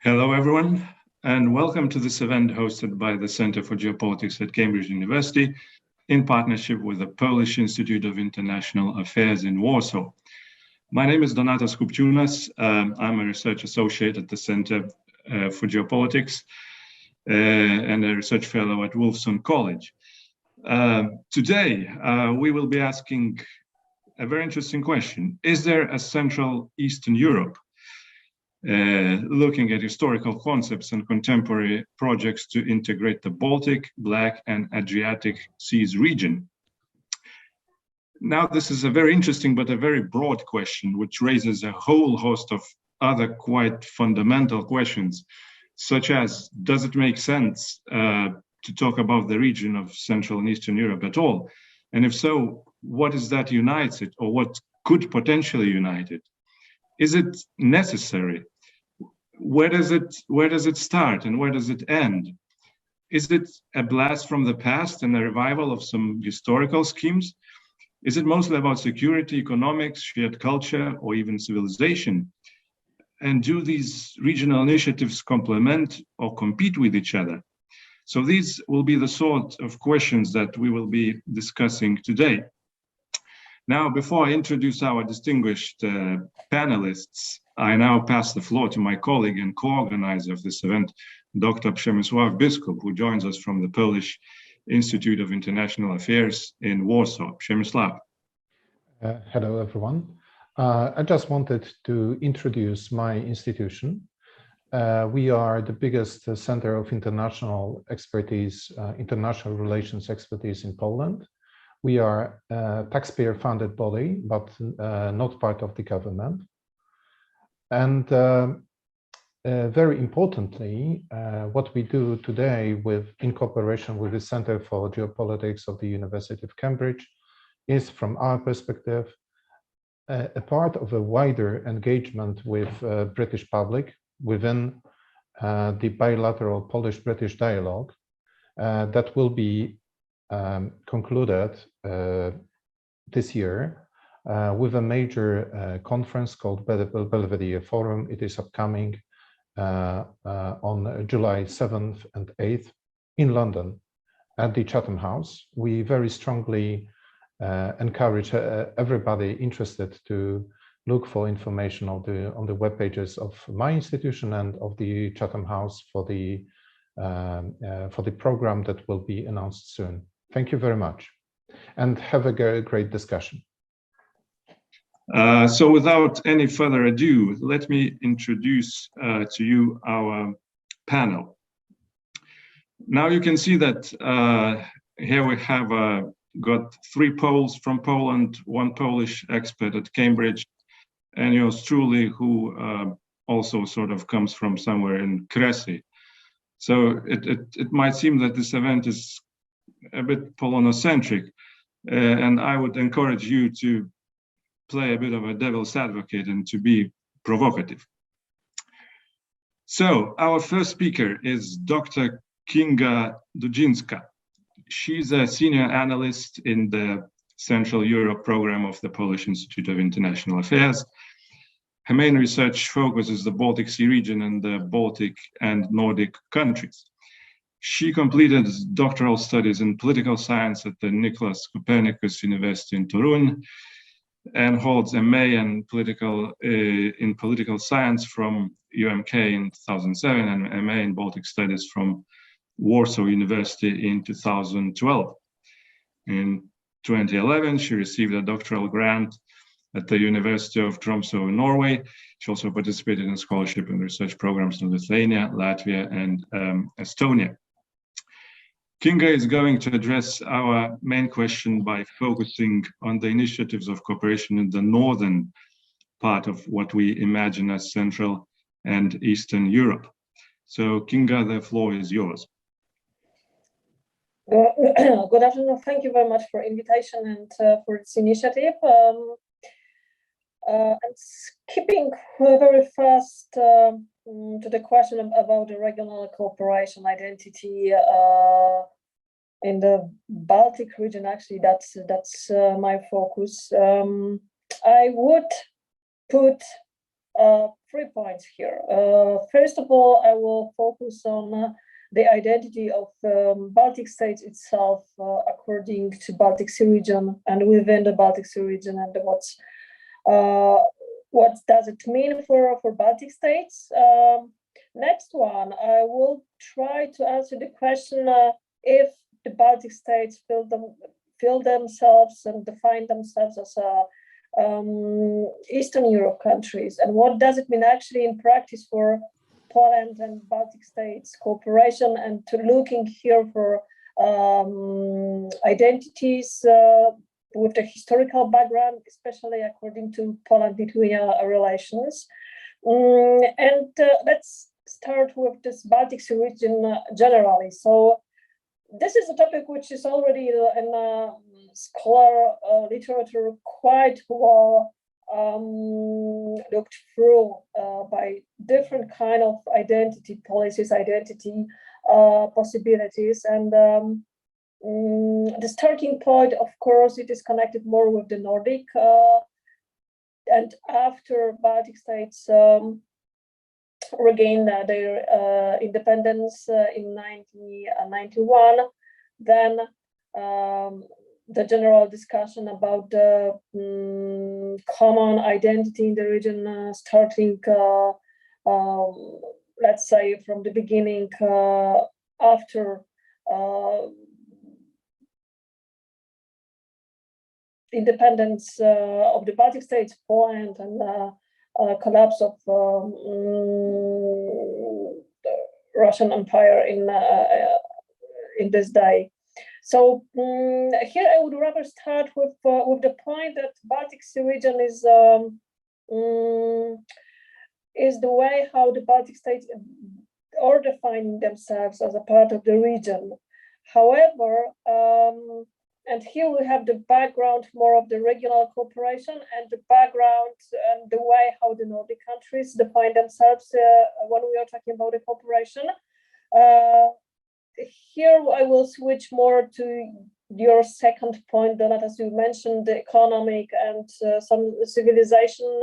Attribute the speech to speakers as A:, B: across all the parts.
A: Hello, everyone, and welcome to this event hosted by the Center for Geopolitics at Cambridge University in partnership with the Polish Institute of International Affairs in Warsaw. My name is Donatas Kupčiūnas. I'm a research associate at the Center for Geopolitics and a research fellow at Wolfson College. Today, we will be asking a very interesting question. Is there a Central Eastern Europe? Looking at historical concepts and contemporary projects to integrate the Baltic, Black, and Adriatic Seas region. Now, this is a very interesting but a very broad question, which raises a whole host of other quite fundamental questions, such as, does it make sense to talk about the region of Central and Eastern Europe at all? And if so, what is that unites it, or what could potentially unite it? Is it necessary? Where does it start and where does it end? Is it a blast from the past and a revival of some historical schemes? Is it mostly about security, economics, shared culture, or even civilization? And do these regional initiatives complement or compete with each other? So these will be the sort of questions that we will be discussing today. Now, before I introduce our distinguished panelists, I now pass the floor to my colleague and co-organizer of this event, Dr. Przemysław Biskup, who joins us from the Polish Institute of International Affairs in Warsaw. Przemysław.
B: Hello, everyone. I just wanted to introduce my institution. We are the biggest center of international expertise, international relations expertise in Poland. We are a taxpayer-funded body, but not part of the government. And very importantly, what we do today in cooperation with the Center for Geopolitics of the University of Cambridge is, from our perspective, a part of a wider engagement with British public within the bilateral Polish-British dialogue that will be concluded this year with a major conference called Belvedere Forum. It is upcoming on July 7th and 8th in London at the Chatham House. We very strongly encourage everybody interested to look for information on the web pages of my institution and of the Chatham House for the program that will be announced soon. Thank you very much, and have a great discussion.
A: So without any further ado, let me introduce to you our panel. Now you can see that here we have got three Poles from Poland, one Polish expert at Cambridge, and yours truly, who also sort of comes from somewhere in Kresy. So it might seem that this event is a bit Polonocentric, and I would encourage you to play a bit of a devil's advocate and to be provocative. So our first speaker is Dr. Kinga Dudzińska. She's a senior analyst in the Central Europe program of the Polish Institute of International Affairs. Her main research focuses the Baltic Sea region and the Baltic and Nordic countries. She completed doctoral studies in political science at the Nicholas Copernicus University in Torun, and holds MA in political science from UMK in 2007 and MA in Baltic studies from Warsaw University in 2012. In 2011, she received a doctoral grant at the University of Tromsø in Norway. She also participated in scholarship and research programs in Lithuania, Latvia, and Estonia. Kinga is going to address our main question by focusing on the initiatives of cooperation in the northern part of what we imagine as Central and Eastern Europe. So Kinga, the floor is yours.
C: Good afternoon. Thank you very much for invitation and for this initiative. And skipping very fast to the question about the regional cooperation identity in the Baltic region, actually, that's my focus. I would put 3 points here. First of all, I will focus on the identity of Baltic states itself according to Baltic Sea region and within the Baltic Sea region, and what does it mean for Baltic states. Next one, I will try to answer the question if the Baltic states feel themselves and define themselves as Eastern Europe countries, and what does it mean actually in practice for Poland and Baltic states cooperation, and to looking here for identities with the historical background, especially according to Poland-Lithuania relations. Let's start with this Baltic Sea region generally. So this is a topic which is already in scholar literature quite well looked through by different kind of identity policies, identity possibilities, and the starting point, of course, it is connected more with the Nordic, and after Baltic states regained their independence in 1991, then the general discussion about the common identity in the region starting, let's say, from the beginning after independence of the Baltic states, Poland, and collapse of the Russian Empire in this day. So here I would rather start with the point that Baltic Sea region is the way how the Baltic states are defining themselves as a part of the region. However, and here we have the background more of the regional cooperation and the background and the way how the Nordic countries define themselves when we are talking about the cooperation. Here I will switch more to your second point, Donat, as you mentioned, the economic and some civilization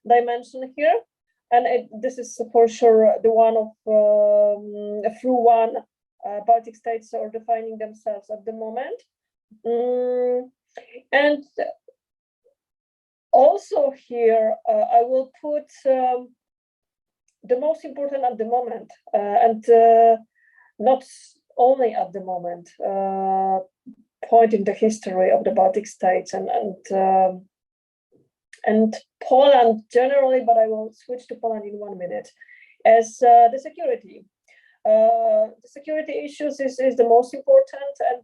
C: dimension here. And this is for sure the one of through one Baltic states are defining themselves at the moment. And also here I will put the most important at the moment, and not only at the moment, point in the history of the Baltic states and Poland generally, but I will switch to Poland in 1 minute, as the security. The security issues is the most important, and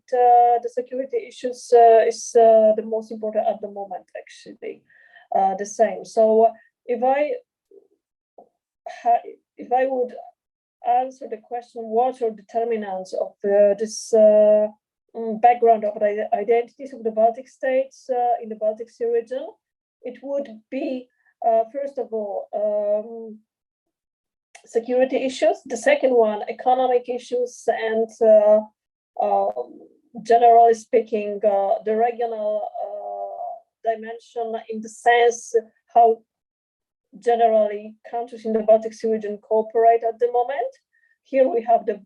C: the security issues is the most important at the moment, actually, the same. So if I would answer the question, what are determinants of this background of the identities of the Baltic states in the Baltic Sea region, it would be, first of all, security issues. The second one, economic issues, and generally speaking, the regional dimension in the sense how generally countries in the Baltic Sea region cooperate at the moment. Here we have the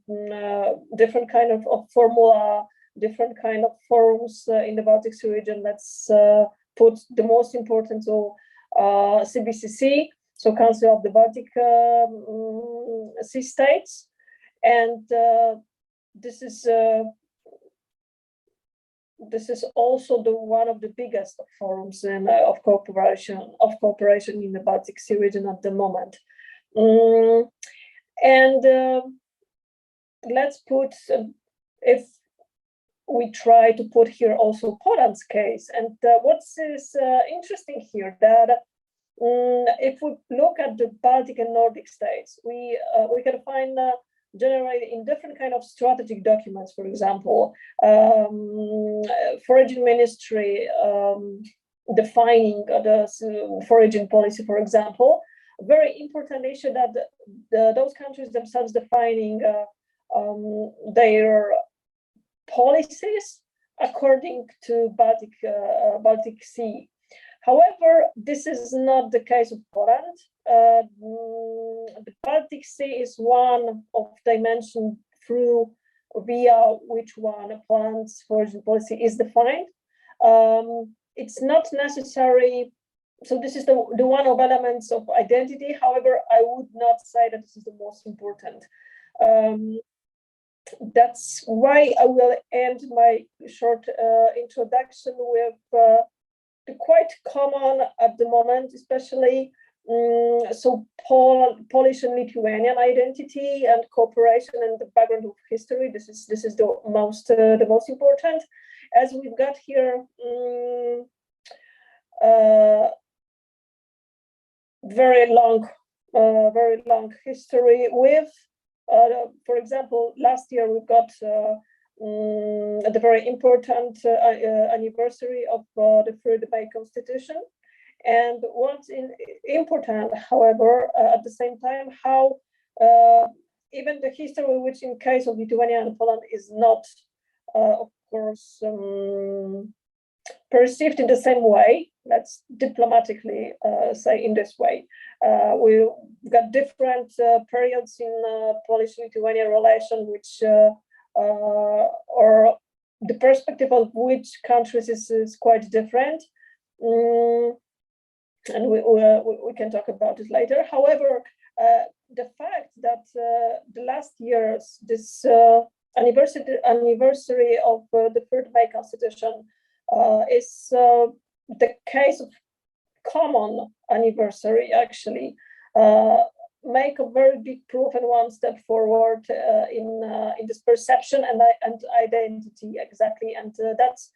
C: different kind of formula, different kind of forums in the Baltic Sea region. Let's put the most important to CBCC, so Council of the Baltic Sea States, and this is also the one of the biggest forums of cooperation in the Baltic Sea region at the moment. Let's put, if we try to put here also Poland's case, and what's interesting here that if we look at the Baltic and Nordic states, we can find generally in different kind of strategic documents, for example, foraging ministry defining the foraging policy, for example, a very important issue that those countries themselves defining their policies according to Baltic Sea. However, this is not the case of Poland. the Baltic Sea is one of dimension via which one Poland's foreign policy is defined. It's not necessary. So this is the one of elements of identity. However, I would not say that this is the most important. That's why I will end my short introduction with the quite common at the moment, especially Polish and Lithuanian identity and cooperation and the background of history. This is the most important, as we've got here very long history with. For example, last year we got the very important anniversary of the Third May Constitution. And what's important, however, at the same time, how even the history, which in case of Lithuania and Poland is not, of course, perceived in the same way, let's diplomatically say in this way. We've got different periods in Polish-Lithuanian relation, which or the perspective of which countries is quite different. And we can talk about it later. However, the fact that the last year's this anniversary of the Third May Constitution is the case of common anniversary, actually, make a very big proof and one step forward in this perception and identity, exactly. And that's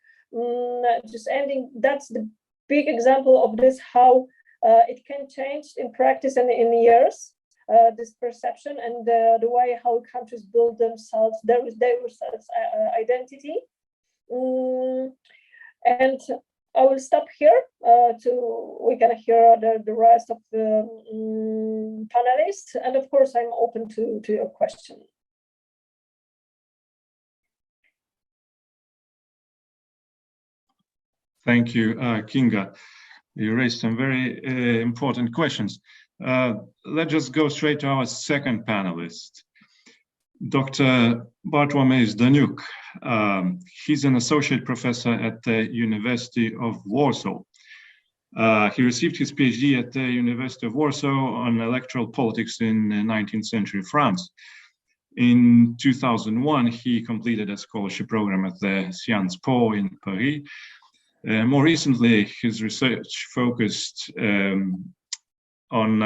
C: just ending. That's the big example of this, how it can change in practice and in years, this perception and the way how countries build themselves, their identity. And I will stop here we can hear the rest of the panelists. And of course, I'm open to your question.
A: Thank you, Kinga. You raised some very important questions. Let's just go straight to our second panelist, Dr. Bartłomiej Zdaniuk. He's an associate professor at the University of Warsaw. He received his PhD at the University of Warsaw on electoral politics in 19th century France. In 2001, he completed a scholarship program at the Sciences Po in Paris. More recently, his research focused on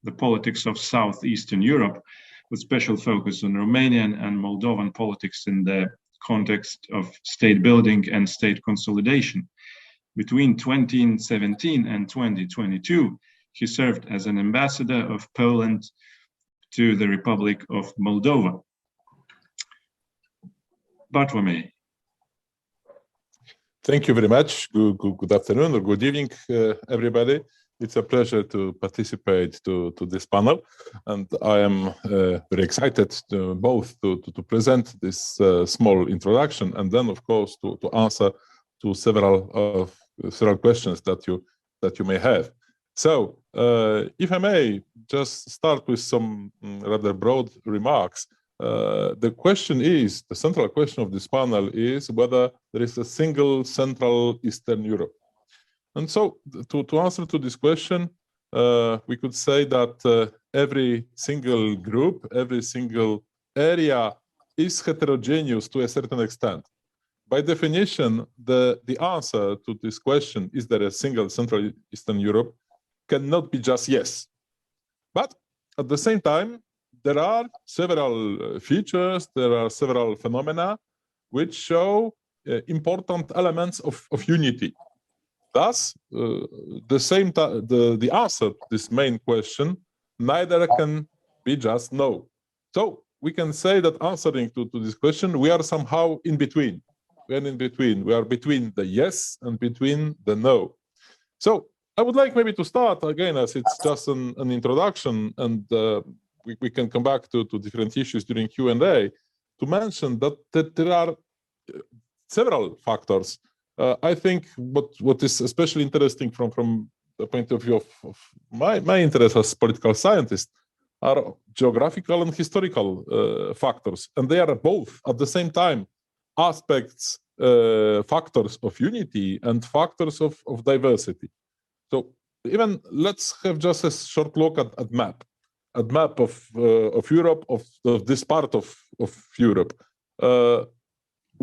A: the politics of Southeastern Europe, with special focus on Romanian and Moldovan politics in the context of state building and state consolidation. Between 2017 and 2022, he served as an ambassador of Poland to the Republic of Moldova. Bartłomiej.
D: Thank you very much. Good afternoon or good evening, everybody. It's a pleasure to participate to this panel, and I am very excited to present this small introduction, and then, of course, to answer to several questions that you may have. So, if I may just start with some rather broad remarks. The central question of this panel is whether there is a single Central Eastern Europe. And so to answer to this question, we could say that every single group, every single area is heterogeneous to a certain extent. By definition, the answer to this question, is there a single Central Eastern Europe, cannot be just yes. But at the same time, there are several features, there are several phenomena which show important elements of unity. Thus, the answer to this main question neither can be just no. So we can say that answering to this question, we are somehow in between. We are in between. We are between the yes and between the no. So I would like maybe to start again, as it's just an introduction, and we can come back to different issues during Q&A, to mention that there are several factors. I think what is especially interesting from the point of view of my interest as political scientist, are geographical and historical factors, and they are both at the same time aspects, factors of unity and factors of diversity. So even let's have just a short look at map of Europe, of this part of Europe.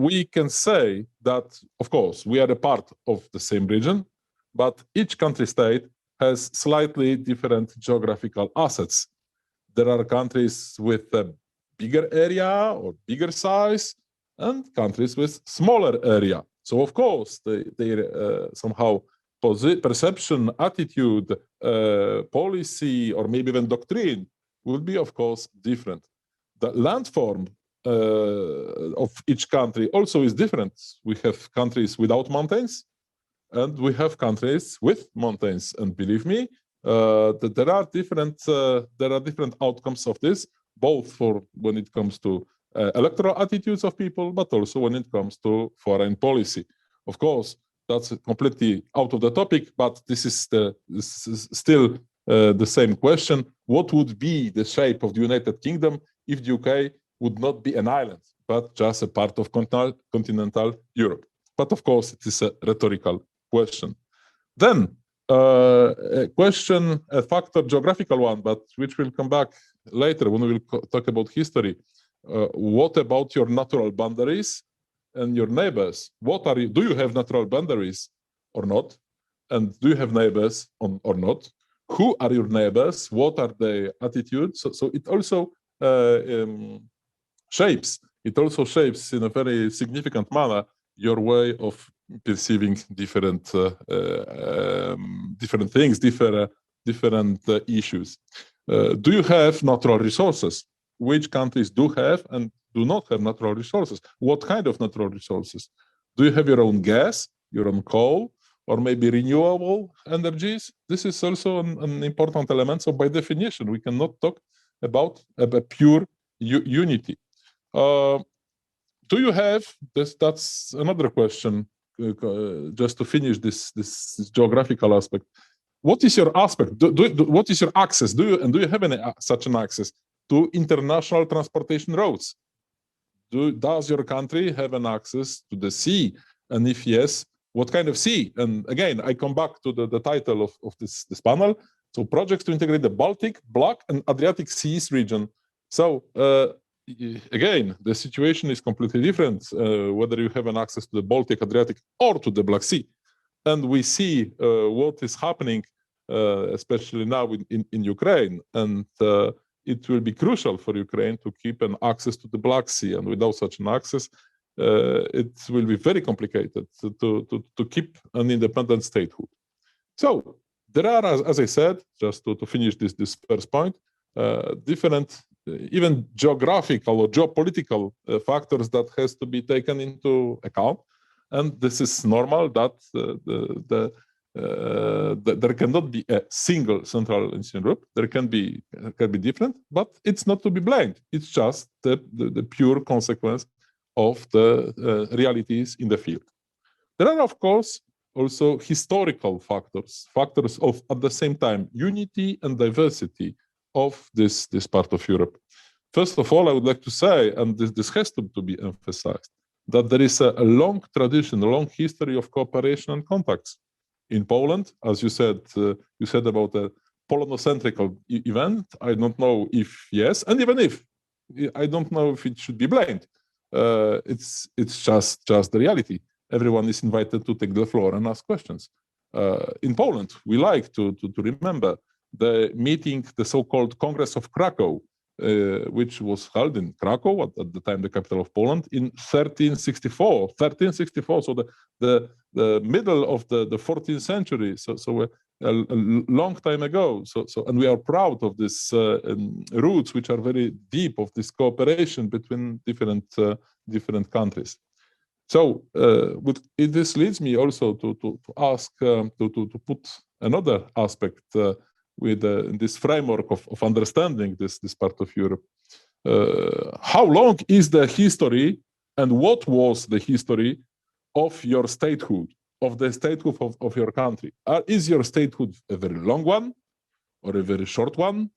D: We can say that, of course, we are a part of the same region, but each country state has slightly different geographical assets. There are countries with a bigger area or bigger size, and countries with smaller area. So, of course, they somehow perception, attitude, policy, or maybe even doctrine will be, of course, different. The landform of each country also is different. We have countries without mountains, and we have countries with mountains. And believe me, that there are different outcomes of this, both for when it comes to electoral attitudes of people, but also when it comes to foreign policy. Of course, that's completely out of the topic, but this is still the same question. What would be the shape of the United Kingdom if the UK would not be an island, but just a part of continental Europe? But of course, it is a rhetorical question. Then, a question, a factor, geographical one, but which will come back later when we will talk about history. What about your natural boundaries and your neighbors? What are you? Do you have natural boundaries or not? And do you have neighbors or not? Who are your neighbors? What are their attitudes? So it also shapes. It also shapes in a very significant manner your way of perceiving different things, different issues. Do you have natural resources? Which countries do have and do not have natural resources? What kind of natural resources? Do you have your own gas, your own coal, or maybe renewable energies? This is also an important element. So by definition, we cannot talk about a pure unity. Do you have this? That's another question. Just to finish this geographical aspect, what is your aspect? What is your access? Do you have any such an access to international transportation routes? Does your country have an access to the sea? And if yes, what kind of sea? And again, I come back to the title of this panel. So projects to integrate the Baltic, Black, and Adriatic Seas region. So again, the situation is completely different, whether you have an access to the Baltic, Adriatic, or to the Black Sea. And we see what is happening, especially now in Ukraine. And it will be crucial for Ukraine to keep an access to the Black Sea. And without such an access, it will be very complicated to keep an independent statehood. So there are, as I said, just to finish this first point, different even geographical or geopolitical factors that has to be taken into account. And this is normal that there cannot be a single Central and Eastern Europe. There can be different, but it's not to be blamed. It's just the pure consequence of the realities in the field. There are, of course, also historical factors of, at the same time, unity and diversity of this part of Europe. First of all, I would like to say, and this has to be emphasized, that there is a long tradition, a long history of cooperation and contacts. In Poland, as you said about a Polonocentric event. I don't know if yes, and even if, I don't know if it should be blamed. It's just the reality. Everyone is invited to take the floor and ask questions. In Poland, we like to remember the meeting, the so-called Congress of Krakow, which was held in Krakow, at the time the capital of Poland, in 1364. 1364, so the middle of the 14th century, so a long time ago. So and we are proud of these roots, which are very deep, of this cooperation between different countries. So this leads me also to ask, to put another aspect with this framework of understanding this part of Europe. How long is the history, and what was the history of your statehood? of the statehood of your country. Is your statehood a very long one or a very short one?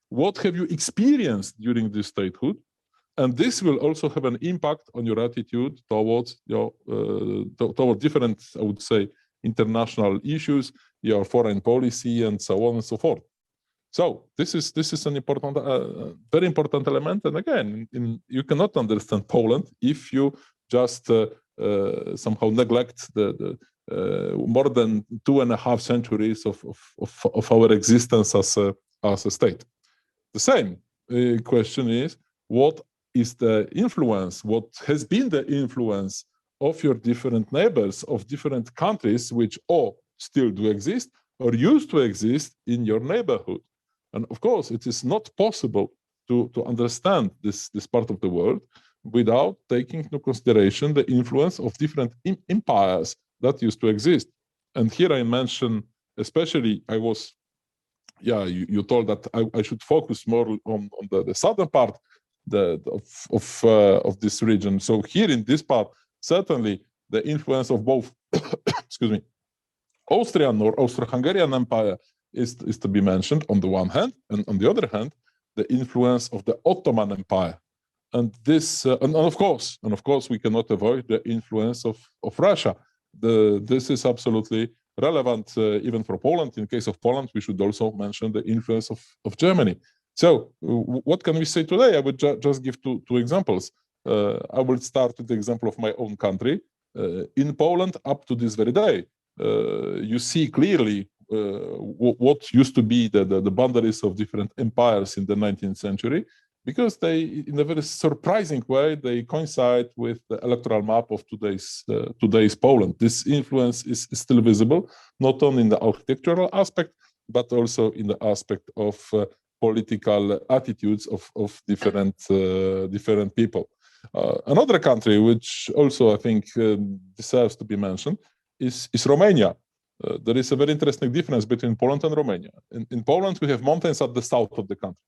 D: What have you experienced during this statehood? And this will also have an impact on your attitude towards your toward different, I would say, international issues, your foreign policy, and so on and so forth. So this is an important, very important element. And again, you cannot understand Poland if you just somehow neglect the more than 2.5 centuries of our existence as a state. The same question is, what is the influence, what has been the influence of your different neighbors, of different countries, which all still do exist or used to exist in your neighborhood? And of course, it is not possible to understand this part of the world without taking into consideration the influence of different empires that used to exist. And here I mention, especially, you told that I should focus more on the southern part of this region. So here in this part, certainly the influence of both, excuse me, Austrian or Austro-Hungarian Empire is to be mentioned on the one hand, and on the other hand, the influence of the Ottoman Empire. And this, and of course, we cannot avoid the influence of Russia. This is absolutely relevant even for Poland. In case of Poland, we should also mention the influence of Germany. So what can we say today? I would just give two examples. I will start with the example of my own country. In Poland, up to this very day, you see clearly what used to be the boundaries of different empires in the 19th century, because they, in a very surprising way, they coincide with the electoral map of today's Poland. This influence is still visible, not only in the architectural aspect, but also in the aspect of political attitudes of different people. Another country which also I think deserves to be mentioned is Romania. There is a very interesting difference between Poland and Romania. In Poland, we have mountains at the south of the country.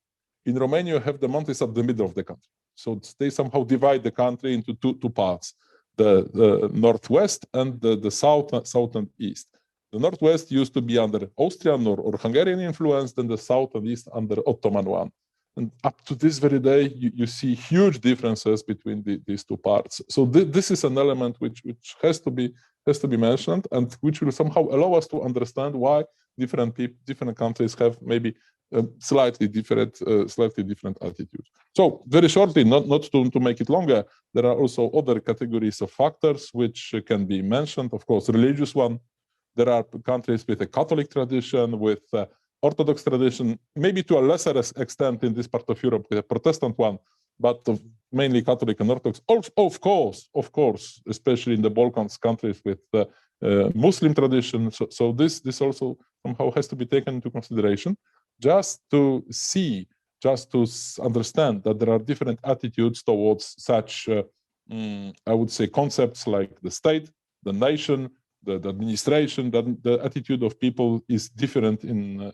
D: In Romania, you have the mountains at the middle of the country. So they somehow divide the country into two parts, the northwest and the south and east. The northwest used to be under Austrian or Hungarian influence, then the south and east under Ottoman one. And up to this very day, you see huge differences between these two parts. So this is an element which has to be mentioned, and which will somehow allow us to understand why different countries have maybe slightly different attitudes. So very shortly, not to make it longer, there are also other categories of factors which can be mentioned. Of course, religious one. There are countries with a Catholic tradition, with Orthodox tradition, maybe to a lesser extent in this part of Europe with a Protestant one, but mainly Catholic and Orthodox. Of course, especially in the Balkans countries with Muslim tradition. So this also somehow has to be taken into consideration, just to understand that there are different attitudes towards such, I would say, concepts like the state, the nation, the administration. That the attitude of people is different in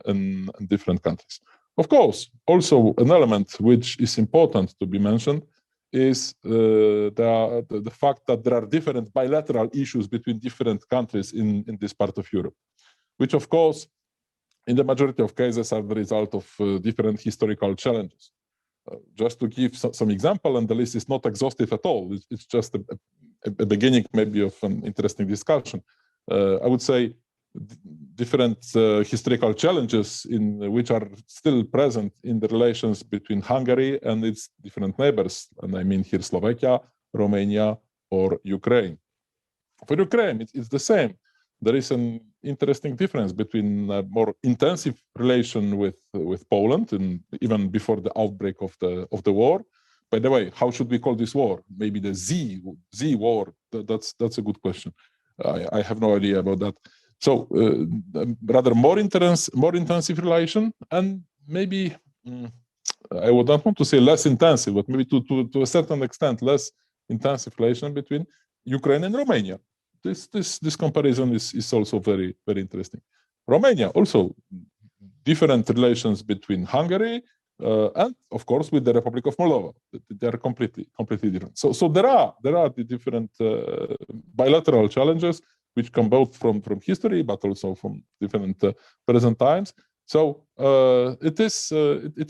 D: different countries. Of course, also an element which is important to be mentioned is the fact that there are different bilateral issues between different countries in this part of Europe, which of course, in the majority of cases are the result of different historical challenges. Just to give some example, and the list is not exhaustive at all, it's just a beginning maybe of an interesting discussion. I would say different historical challenges which are still present in the relations between Hungary and its different neighbors, and I mean here Slovakia, Romania, or Ukraine. For Ukraine, it's the same. There is an interesting difference between a more intensive relation with Poland, and even before the outbreak of the war. By the way, how should we call this war? Maybe the Z war. That's a good question. I have no idea about that. So rather more intensive relation, and maybe I would not want to say less intensive, but maybe to a certain extent less intensive relation between Ukraine and Romania. This comparison is also very, very interesting. Romania also different relations between Hungary and of course with the Republic of Moldova. They are completely different. So there are the different bilateral challenges which come both from history, but also from different present times. So it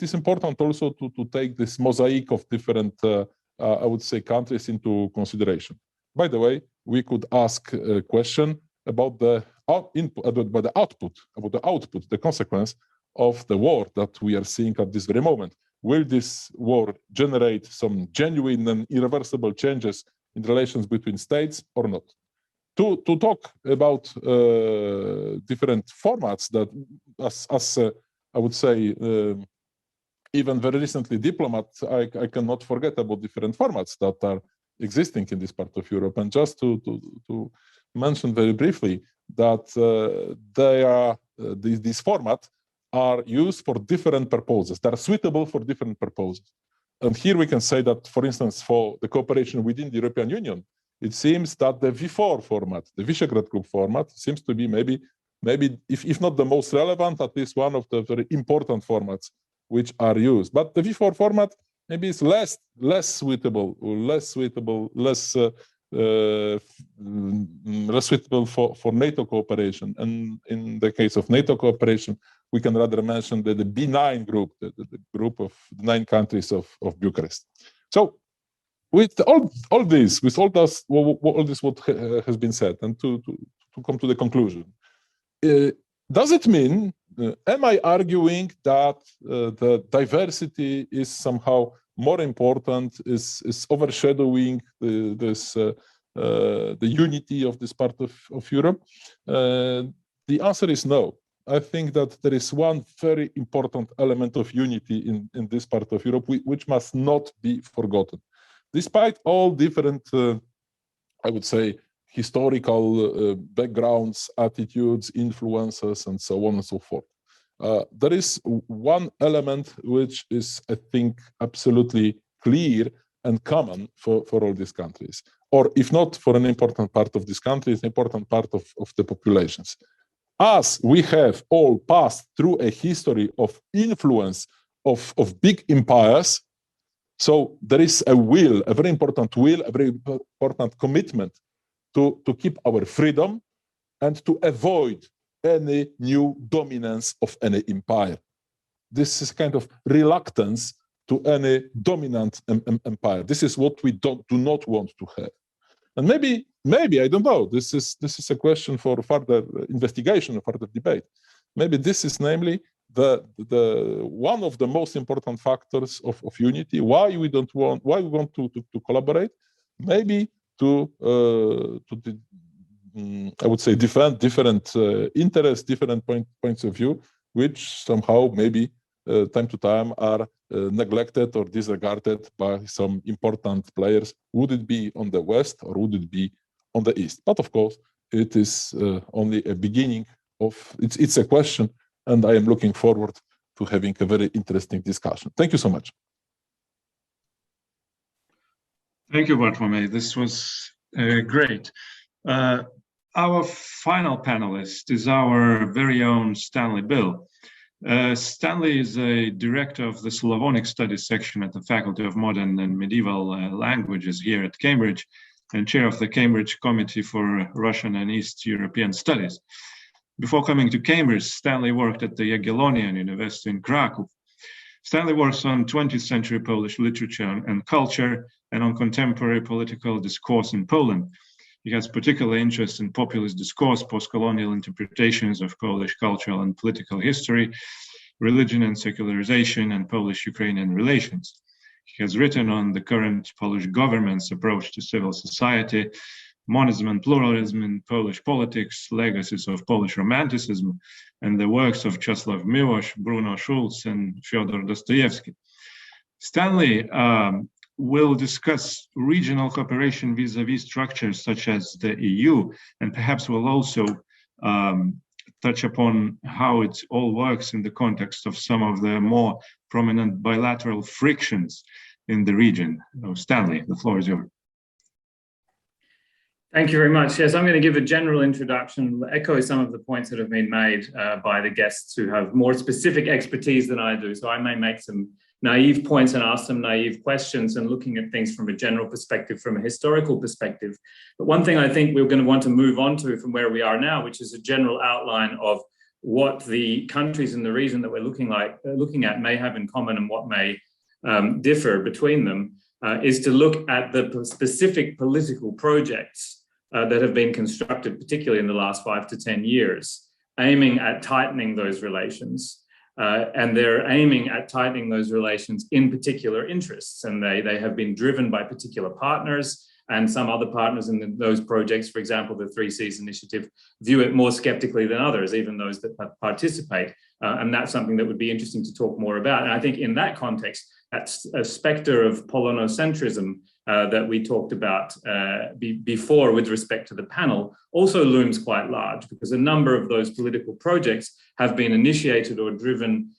D: is important also to take this mosaic of different, I would say, countries into consideration. By the way, we could ask a question about the output, the consequence of the war that we are seeing at this very moment. Will this war generate some genuine and irreversible changes in relations between states or not? To talk about different formats that, as I would say, even very recently diplomats, I cannot forget about different formats that are existing in this part of Europe. And just to mention very briefly that these formats are used for different purposes. They are suitable for different purposes. And here we can say that, for instance, for the cooperation within the European Union, it seems that the V4 format, the Visegrad Group format, seems to be maybe if not the most relevant, at least one of the very important formats which are used. But the V4 format maybe is less suitable for NATO cooperation. And in the case of NATO cooperation, we can rather mention the B9 group, the group of 9 countries of Bucharest. So with all this what has been said, and to come to the conclusion, does it mean, am I arguing that the diversity is somehow more important, is overshadowing the unity of this part of Europe? The answer is no. I think that there is one very important element of unity in this part of Europe, which must not be forgotten. Despite all different, I would say, historical backgrounds, attitudes, influences, and so on and so forth, there is one element which is, I think, absolutely clear and common for all these countries, or if not for an important part of these countries, an important part of the populations. As we have all passed through a history of influence of big empires, so there is a will, a very important commitment to keep our freedom and to avoid any new dominance of any empire. This is kind of reluctance to any dominant empire. This is what we do not want to have. And maybe I don't know. This is a question for further investigation, further debate. Maybe this is namely the one of the most important factors of unity. Why we want to collaborate? Maybe to I would say defend different interests, different points of view, which somehow maybe time to time are neglected or disregarded by some important players. Would it be on the West or would it be on the East? But of course, it is only a beginning of, it's a question, and I am looking forward to having a very interesting discussion. Thank you so much.
A: Thank you, Bartłomiej. This was great. Our final panelist is our very own Stanley Bill. Stanley is a director of the Slavonic Studies section at the Faculty of Modern and Medieval Languages here at Cambridge, and chair of the Cambridge Committee for Russian and East European Studies. Before coming to Cambridge, Stanley worked at the Jagiellonian University in Krakow. Stanley works on 20th century Polish literature and culture and on contemporary political discourse in Poland. He has particular interest in populist discourse, post-colonial interpretations of Polish cultural and political history, religion and secularization, and Polish-Ukrainian relations. He has written on the current Polish government's approach to civil society, monism and pluralism in Polish politics, legacies of Polish Romanticism, and the works of Czesław Miłosz, Bruno Schulz, and Fyodor Dostoevsky. Stanley will discuss regional cooperation vis-a-vis structures such as the EU, and perhaps will also touch upon how it all works in the context of some of the more prominent bilateral frictions in the region. Stanley, the floor is yours.
E: Thank you very much. Yes, I'm going to give a general introduction, echo some of the points that have been made by the guests who have more specific expertise than I do. So I may make some naive points and ask them naive questions and looking at things from a general perspective, from a historical perspective. But one thing I think we're going to want to move on to from where we are now, which is a general outline of what the countries in the region that we're looking at may have in common and what may differ between them, is to look at the specific political projects that have been constructed, particularly in the last 5 to 10 years, aiming at tightening those relations. And they're aiming at tightening those relations in particular interests. And they have been driven by particular partners, and some other partners in those projects, for example, the Three Seas Initiative, view it more skeptically than others, even those that participate. And that's something that would be interesting to talk more about. And I think in that context, that's a specter of Polonocentrism that we talked about before with respect to the panel also looms quite large, because a number of those political projects have been initiated or driven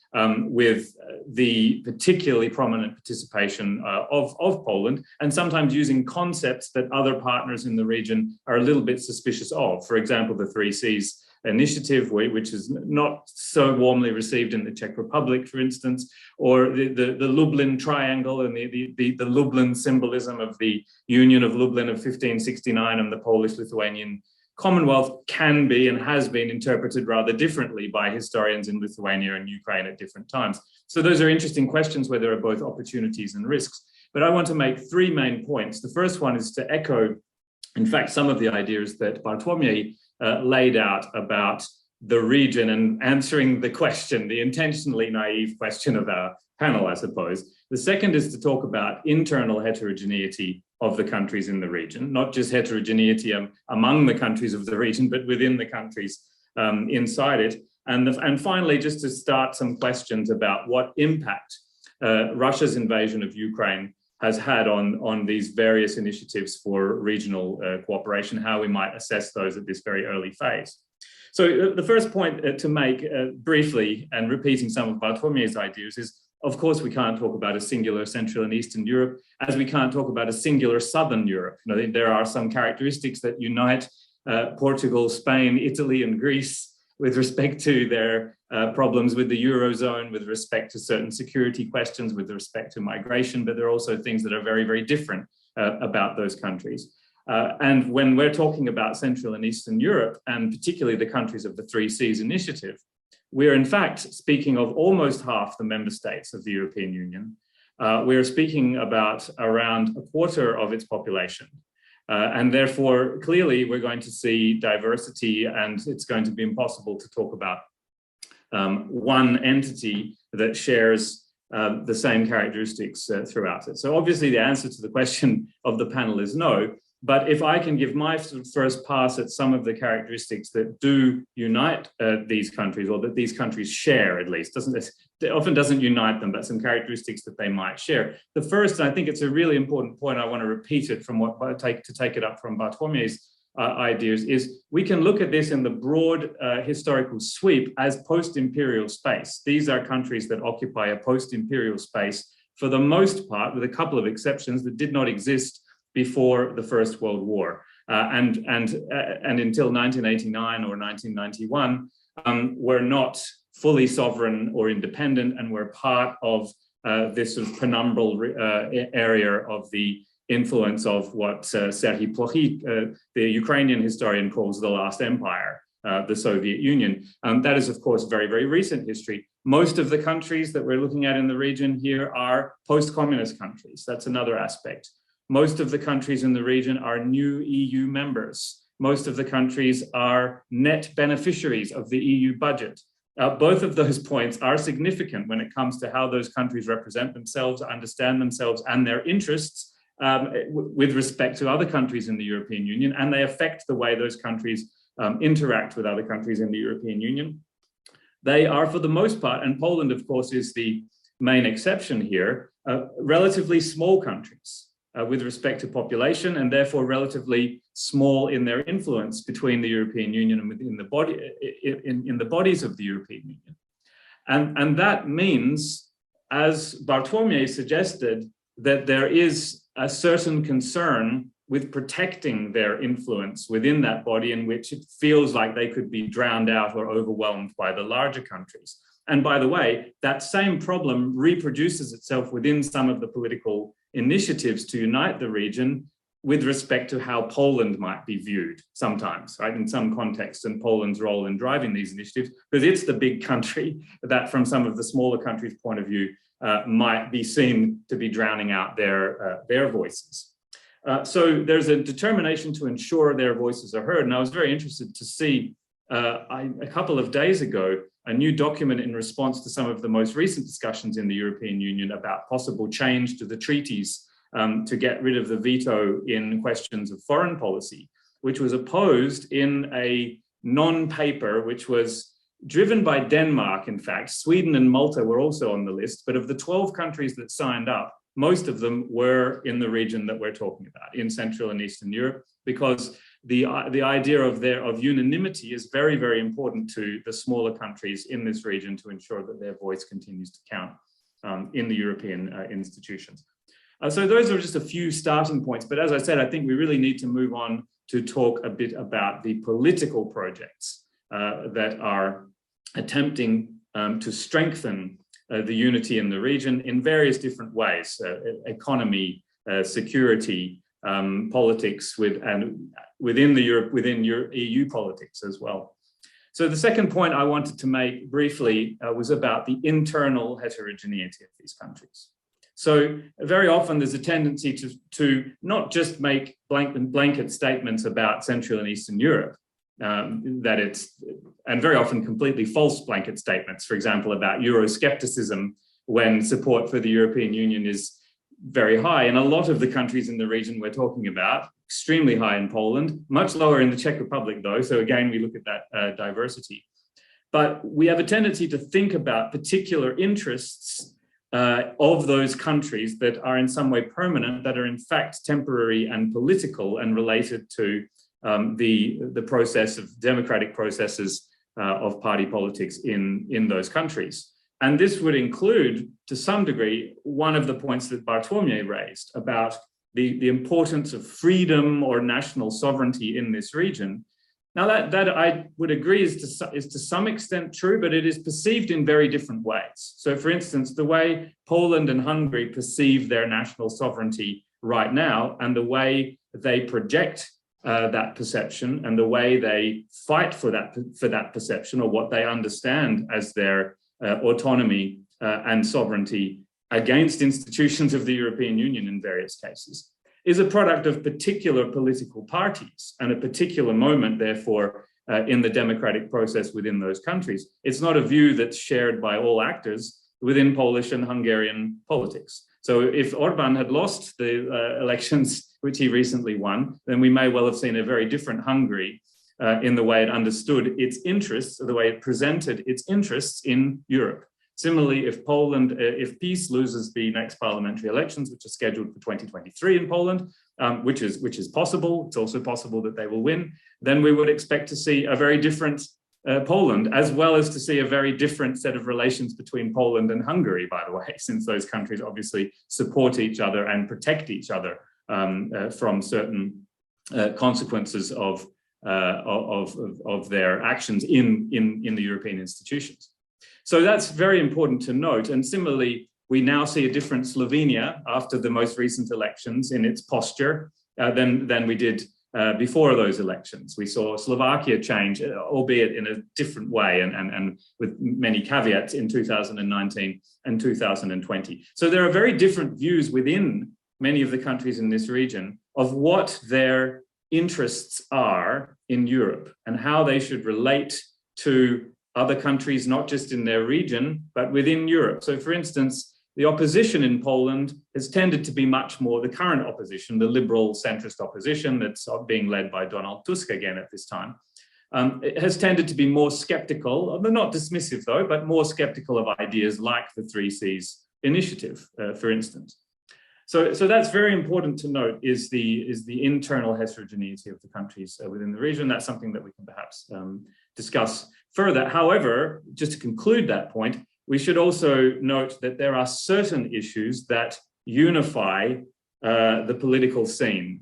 E: with the particularly prominent participation of Poland, and sometimes using concepts that other partners in the region are a little bit suspicious of. For example, the Three Seas Initiative, which is not so warmly received in the Czech Republic, for instance, or the Lublin Triangle and the Lublin symbolism of the Union of Lublin of 1569 and the Polish-Lithuanian Commonwealth can be and has been interpreted rather differently by historians in Lithuania and Ukraine at different times. So those are interesting questions where there are both opportunities and risks. But I want to make 3 main points. The first one is to echo, in fact, some of the ideas that Bartłomiej laid out about the region and answering the question, the intentionally naive question of our panel, I suppose. The second is to talk about internal heterogeneity of the countries in the region, not just heterogeneity among the countries of the region, but within the countries inside it. And finally, just to start some questions about what impact Russia's invasion of Ukraine has had on these various initiatives for regional cooperation, how we might assess those at this very early phase. So the first point to make briefly, and repeating some of Bartłomiej's ideas, is of course we can't talk about a singular Central and Eastern Europe, as we can't talk about a singular Southern Europe. You know, there are some characteristics that unite Portugal, Spain, Italy, and Greece with respect to their problems with the Eurozone, with respect to certain security questions, with respect to migration, but there are also things that are very, very different about those countries. And when we're talking about Central and Eastern Europe, and particularly the countries of the Three Seas Initiative, we're in fact speaking of almost half the member states of the European Union. We're speaking about around a quarter of its population. And therefore, clearly, we're going to see diversity, and it's going to be impossible to talk about one entity that shares the same characteristics throughout it. So obviously, the answer to the question of the panel is no. But if I can give my first pass at some of the characteristics that do unite these countries, or that these countries share at least, it often doesn't unite them, but some characteristics that they might share. The first, and I think it's a really important point, I want to repeat it from what to take it up from Bartłomiej's ideas, is we can look at this in the broad historical sweep as post-imperial space. These are countries that occupy a post-imperial space for the most part, with a couple of exceptions that did not exist before the First World War. And until 1989 or 1991, were not fully sovereign or independent, and were part of this sort of penumbral area of the influence of what Serhiy Plokhy, the Ukrainian historian, calls the last empire, the Soviet Union. That is, of course, very, very recent history. Most of the countries that we're looking at in the region here are post-communist countries. That's another aspect. Most of the countries in the region are new EU members. Most of the countries are net beneficiaries of the EU budget. Both of those points are significant when it comes to how those countries represent themselves, understand themselves and their interests with respect to other countries in the European Union, and they affect the way those countries interact with other countries in the European Union. They are, for the most part, and Poland, of course, is the main exception here, relatively small countries. With respect to population, and therefore relatively small in their influence between the European Union and within the body in the bodies of the European Union. And that means, as Bartłomiej suggested, that there is a certain concern with protecting their influence within that body, in which it feels like they could be drowned out or overwhelmed by the larger countries. And by the way, that same problem reproduces itself within some of the political initiatives to unite the region with respect to how Poland might be viewed sometimes, right, in some contexts, and Poland's role in driving these initiatives, because it's the big country that from some of the smaller countries' point of view might be seen to be drowning out their voices. So there's a determination to ensure their voices are heard. And I was very interested to see a couple of days ago, a new document in response to some of the most recent discussions in the European Union about possible change to the treaties to get rid of the veto in questions of foreign policy, which was opposed in a non-paper, which was driven by Denmark, in fact. Sweden and Malta were also on the list, but of the 12 countries that signed up, most of them were in the region that we're talking about, in Central and Eastern Europe, because the idea of unanimity is very, very important to the smaller countries in this region to ensure that their voice continues to count in the European institutions. So those are just a few starting points. But as I said, I think we really need to move on to talk a bit about the political projects that are attempting to strengthen the unity in the region in various different ways: economy, security, politics, within EU politics as well. So the second point I wanted to make briefly was about the internal heterogeneity of these countries. So very often there's a tendency to not just make blanket statements about Central and Eastern Europe, and very often completely false blanket statements, for example, about Euroscepticism when support for the European Union is very high. In a lot of the countries in the region we're talking about, extremely high in Poland, much lower in the Czech Republic though. So again, we look at that diversity. But we have a tendency to think about particular interests of those countries that are in some way permanent, that are in fact temporary and political and related to the process of democratic processes of party politics in those countries. And this would include, to some degree, one of the points that Bartłomiej raised about the importance of freedom or national sovereignty in this region. Now that I would agree is to some extent true, but it is perceived in very different ways. So for instance, the way Poland and Hungary perceive their national sovereignty right now, and the way they project that perception, and the way they fight for that perception, or what they understand as their autonomy and sovereignty against institutions of the European Union in various cases, is a product of particular political parties and a particular moment, therefore, in the democratic process within those countries. It's not a view that's shared by all actors within Polish and Hungarian politics. So if Orbán had lost the elections, which he recently won, then we may well have seen a very different Hungary in the way it understood its interests, or the way it presented its interests in Europe. Similarly, if PiS loses the next parliamentary elections, which are scheduled for 2023 in Poland, which is possible, it's also possible that they will win, then we would expect to see a very different Poland, as well as to see a very different set of relations between Poland and Hungary, by the way, since those countries obviously support each other and protect each other from certain consequences of their actions in the European institutions. So that's very important to note. And similarly, we now see a different Slovenia after the most recent elections in its posture than we did before those elections. We saw Slovakia change, albeit in a different way and with many caveats, in 2019 and 2020. So there are very different views within many of the countries in this region of what their interests are in Europe and how they should relate to other countries, not just in their region, but within Europe. So for instance, the opposition in Poland has tended to be much more the current opposition, the liberal centrist opposition that's being led by Donald Tusk again at this time. It has tended to be more skeptical, not dismissive though, but more skeptical of ideas like the Three Seas initiative, for instance. So that's very important to note, is the internal heterogeneity of the countries within the region. That's something that we can perhaps discuss further. However, just to conclude that point, we should also note that there are certain issues that unify the political scene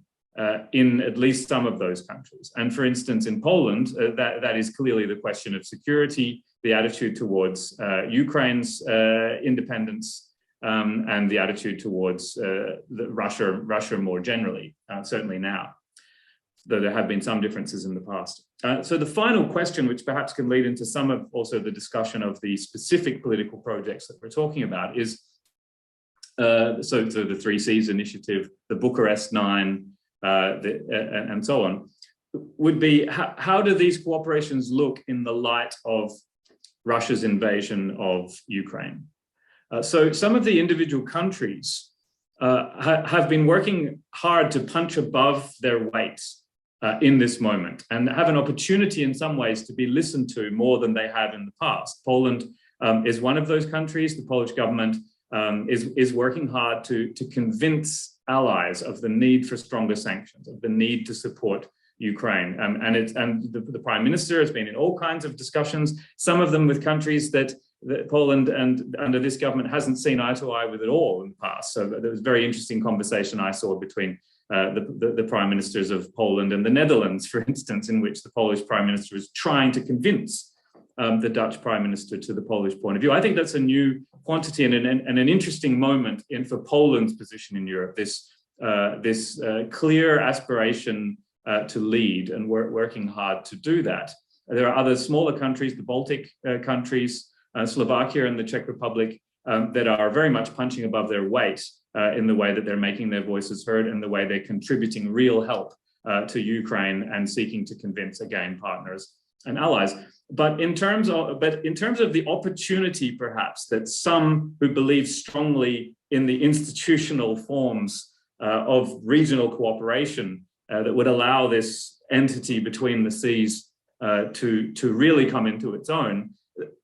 E: in at least some of those countries. And for instance, in Poland, that is clearly the question of security, the attitude towards Ukraine's independence, and the attitude towards Russia more generally, certainly now, though there have been some differences in the past. So the final question, which perhaps can lead into some of also the discussion of the specific political projects that we're talking about, is so the 3 Cs initiative, the Bucharest 9, and so on, would be how do these cooperations look in the light of Russia's invasion of Ukraine? So some of the individual countries have been working hard to punch above their weight in this moment and have an opportunity in some ways to be listened to more than they have in the past. Poland is one of those countries. The Polish government is working hard to convince allies of the need for stronger sanctions, of the need to support Ukraine. And the Prime Minister has been in all kinds of discussions, some of them with countries that Poland and under this government hasn't seen eye to eye with at all in the past. So there was a very interesting conversation I saw between the Prime Ministers of Poland and the Netherlands, for instance, in which the Polish Prime Minister was trying to convince the Dutch Prime Minister to the Polish point of view. I think that's a new quantity and an interesting moment for Poland's position in Europe, this clear aspiration to lead and working hard to do that. There are other smaller countries, the Baltic countries, Slovakia and the Czech Republic, that are very much punching above their weight in the way that they're making their voices heard and the way they're contributing real help to Ukraine and seeking to convince, again, partners and allies. But in terms of the opportunity, perhaps, that some who believe strongly in the institutional forms of regional cooperation that would allow this entity between the seas to really come into its own.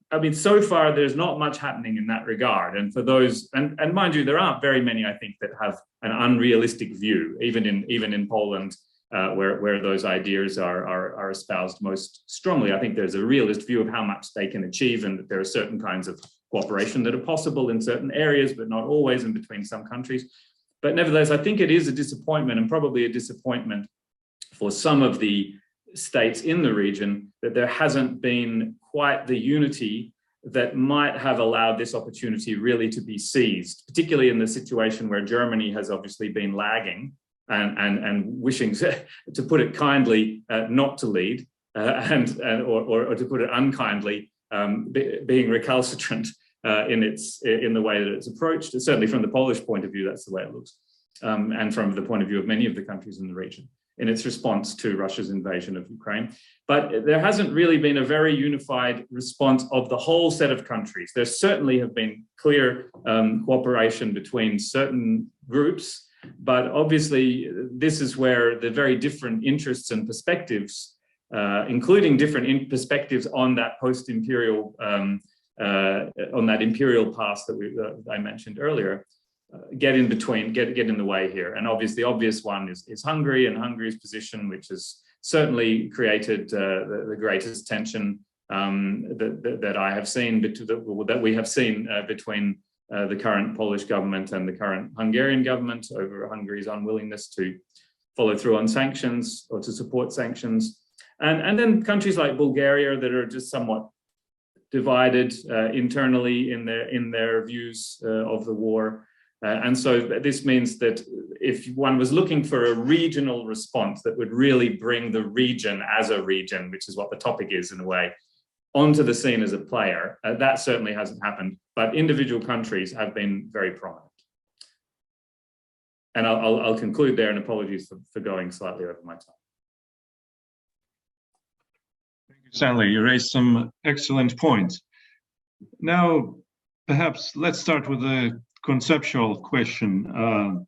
E: I mean, so far, there's not much happening in that regard. And for those, and mind you, there aren't very many, I think, that have an unrealistic view, even in Poland, where those ideas are espoused most strongly. I think there's a realist view of how much they can achieve and that there are certain kinds of cooperation that are possible in certain areas, but not always, and between some countries. But nevertheless, I think it is a disappointment, and probably a disappointment for some of the states in the region, that there hasn't been quite the unity that might have allowed this opportunity really to be seized, particularly in the situation where Germany has obviously been lagging and wishing, to put it kindly, not to lead, or to put it unkindly, being recalcitrant in the way that it's approached. Certainly from the Polish point of view, that's the way it looks, and from the point of view of many of the countries in the region, in its response to Russia's invasion of Ukraine. But there hasn't really been a very unified response of the whole set of countries. There certainly have been clear cooperation between certain groups, but obviously this is where the very different interests and perspectives, including different perspectives on that post-imperial, on that imperial past that I mentioned earlier, get in between, get in the way here. And obviously, the obvious one is Hungary and Hungary's position, which has certainly created the greatest tension that I have seen, that we have seen between the current Polish government and the current Hungarian government over Hungary's unwillingness to follow through on sanctions or to support sanctions. And then countries like Bulgaria that are just somewhat divided internally in their views of the war. And so this means that if one was looking for a regional response that would really bring the region as a region, which is what the topic is in a way, onto the scene as a player, that certainly hasn't happened, but individual countries have been very prominent. And I'll conclude there, and apologies for going slightly over my time.
A: Thank you, Stanley. You raised some excellent points. Now, perhaps let's start with a conceptual question.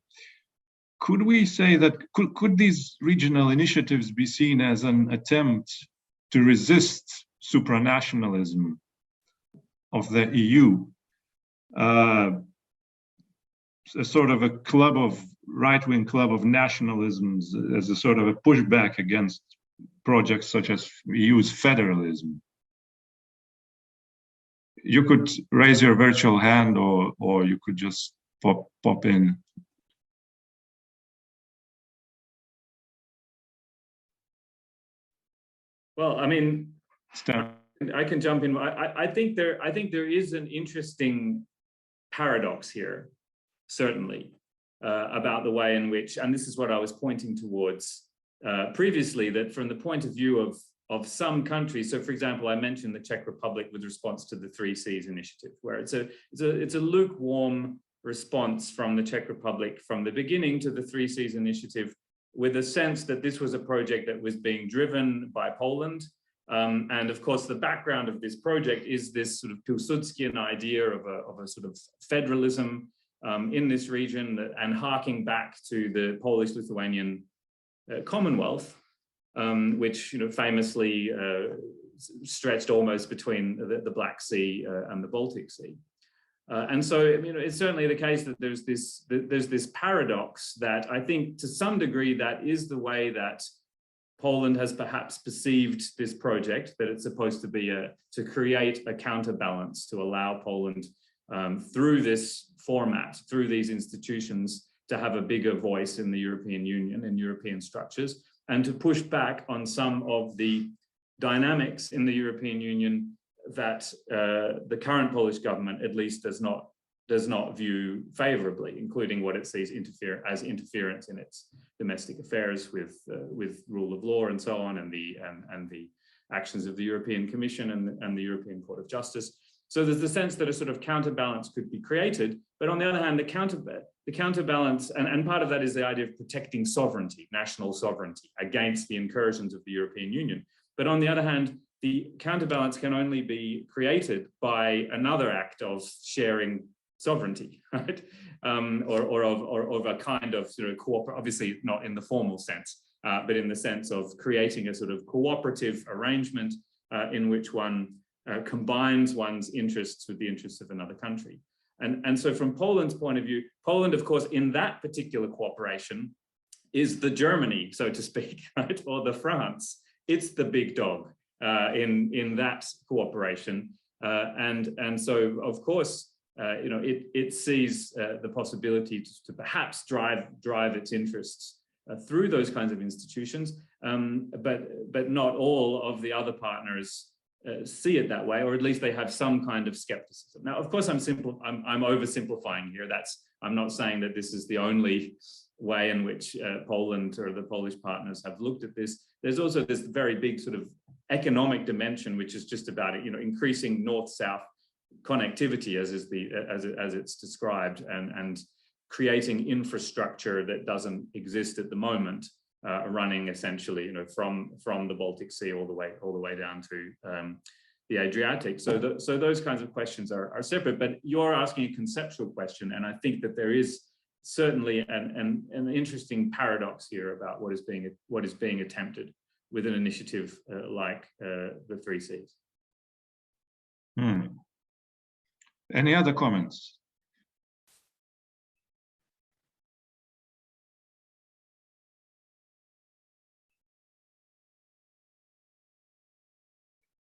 A: Could we say that could these regional initiatives be seen as an attempt to resist supranationalism of the EU, a sort of a club of right-wing club of nationalisms, as a sort of a pushback against projects such as EU's federalism? You could raise your virtual hand, or you could just pop in.
E: Well, I mean,
A: Stan.
E: I can jump in. I think there is an interesting paradox here, certainly, about the way in which, and this is what I was pointing towards previously, that from the point of view of some countries. So, for example, I mentioned the Czech Republic with response to the Three Seas initiative, where it's a lukewarm response from the Czech Republic from the beginning to the Three Seas initiative, with a sense that this was a project that was being driven by Poland. And of course, the background of this project is this sort of Pilsudskian idea of a sort of federalism in this region, and harking back to the Polish-Lithuanian Commonwealth, which famously stretched almost between the Black Sea and the Baltic Sea. And so, it's certainly the case that there's this paradox that I think to some degree that is the way that Poland has perhaps perceived this project, that it's supposed to be to create a counterbalance to allow Poland through this format, through these institutions, to have a bigger voice in the European Union and European structures, and to push back on some of the dynamics in the European Union that the current Polish government at least does not view favorably, including what it sees as interference in its domestic affairs with rule of law and so on, and the actions of the European Commission and the European Court of Justice. So there's the sense that a sort of counterbalance could be created, but on the other hand, the counterbalance, and part of that is the idea of protecting sovereignty, national sovereignty, against the incursions of the European Union. But on the other hand, the counterbalance can only be created by another act of sharing sovereignty, right? Or of a kind of sort of obviously not in the formal sense, but in the sense of creating a sort of cooperative arrangement in which one combines one's interests with the interests of another country. And so from Poland's point of view, Poland, of course, in that particular cooperation is the Germany, so to speak, right? Or the France. It's the big dog in that cooperation. And so, of course, it sees the possibility to perhaps drive its interests through those kinds of institutions, but not all of the other partners see it that way, or at least they have some kind of skepticism. Now, of course, I'm oversimplifying here. I'm not saying that this is the only way in which Poland or the Polish partners have looked at this. There's also this very big sort of economic dimension, which is just about increasing north-south connectivity, as it's described, and creating infrastructure that doesn't exist at the moment, running essentially from the Baltic Sea all the way down to the Adriatic. So those kinds of questions are separate, but you're asking a conceptual question, and I think that there is certainly an interesting paradox here about what is being attempted with an initiative like the Three Seas.
A: Any other comments?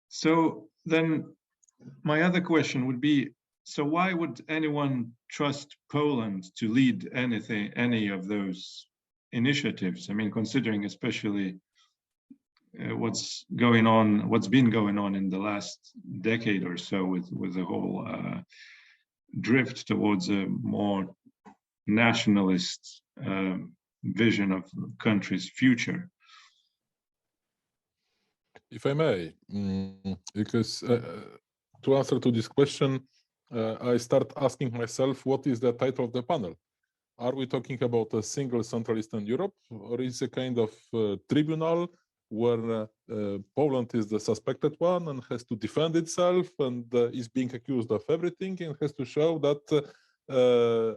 A: So then my other question would be, so why would anyone trust Poland to lead any of those initiatives? I mean, considering especially what's been going on in the last decade or so with the whole drift towards a more nationalist vision of the country's future.
D: If I may, because to answer to this question, I start asking myself, what is the title of the panel? Are we talking about a single Central Eastern Europe, or is it a kind of tribunal where Poland is the suspected one and has to defend itself and is being accused of everything and has to show that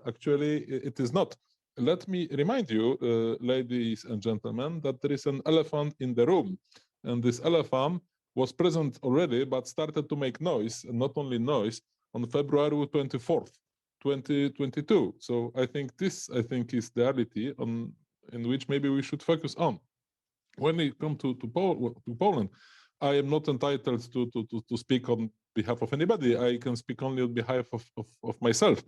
D: actually it is not? Let me remind you, ladies and gentlemen, that there is an elephant in the room. And this elephant was present already, but started to make noise, and not only noise, on February 24th, 2022. So I think this is the reality in which maybe we should focus on. When we come to Poland, I am not entitled to speak on behalf of anybody. I can speak only on behalf of myself.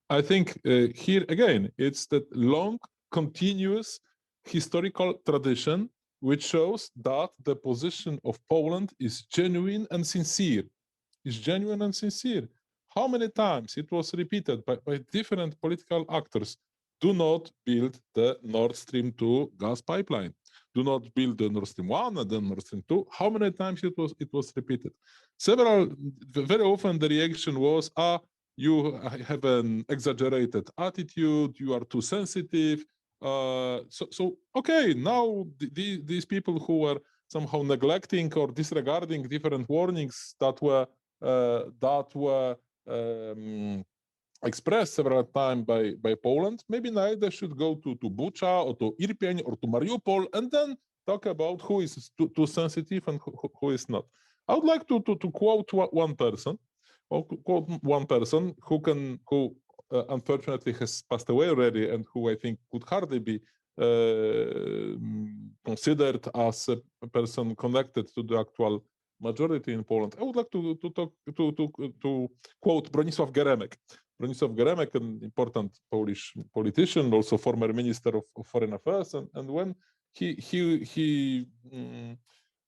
D: I think here again, it's that long, continuous historical tradition which shows that the position of Poland is genuine and sincere. Is genuine and sincere. How many times it was repeated by different political actors? Do not build the Nord Stream 2 gas pipeline. Do not build the Nord Stream 1 and then Nord Stream 2. How many times it was repeated? Very often the reaction was, you have an exaggerated attitude, you are too sensitive. Okay, now these people who were somehow neglecting or disregarding different warnings that were expressed several times by Poland, maybe now they should go to Bucha or to Irpień or to Mariupol and then talk about who is too sensitive and who is not. I would like to quote one person, who unfortunately has passed away already and who I think could hardly be considered as a person connected to the actual majority in Poland. I would like to quote Bronisław Geremek. Bronisław Geremek, an important Polish politician, also former Minister of Foreign Affairs, and when he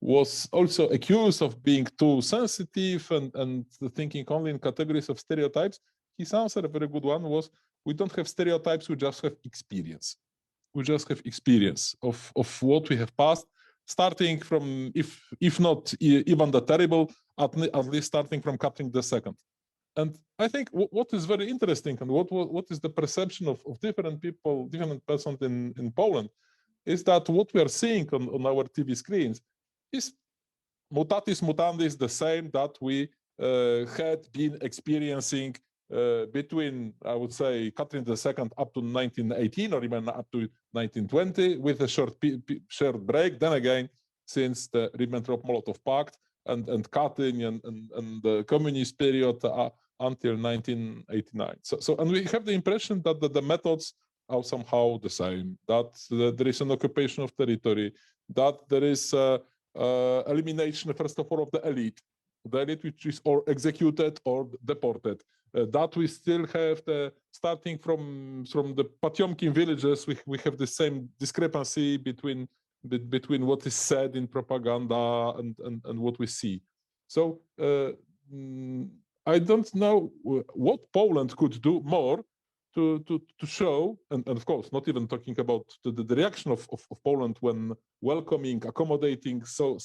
D: was also accused of being too sensitive and thinking only in categories of stereotypes, his answer, a very good one, was, we don't have stereotypes, we just have experience. We just have experience of what we have passed, starting from, if not even the terrible, at least starting from Catherine II. And I think what is very interesting and what is the perception of different people, different persons in Poland, is that what we are seeing on our TV screens is mutatis mutandis the same that we had been experiencing between, I would say, Catherine II up to 1918 or even up to 1920, with a short break. Then again, since the Ribbentrop-Molotov Pact and Katyn and the communist period until 1989. And we have the impression that the methods are somehow the same, that there is an occupation of territory, that there is elimination, first of all, of the elite which is or executed or deported. That we still have starting from the Potiomkin villages, we have the same discrepancy between what is said in propaganda and what we see. So I don't know what Poland could do more to show, and of course, not even talking about the reaction of Poland when welcoming, accommodating so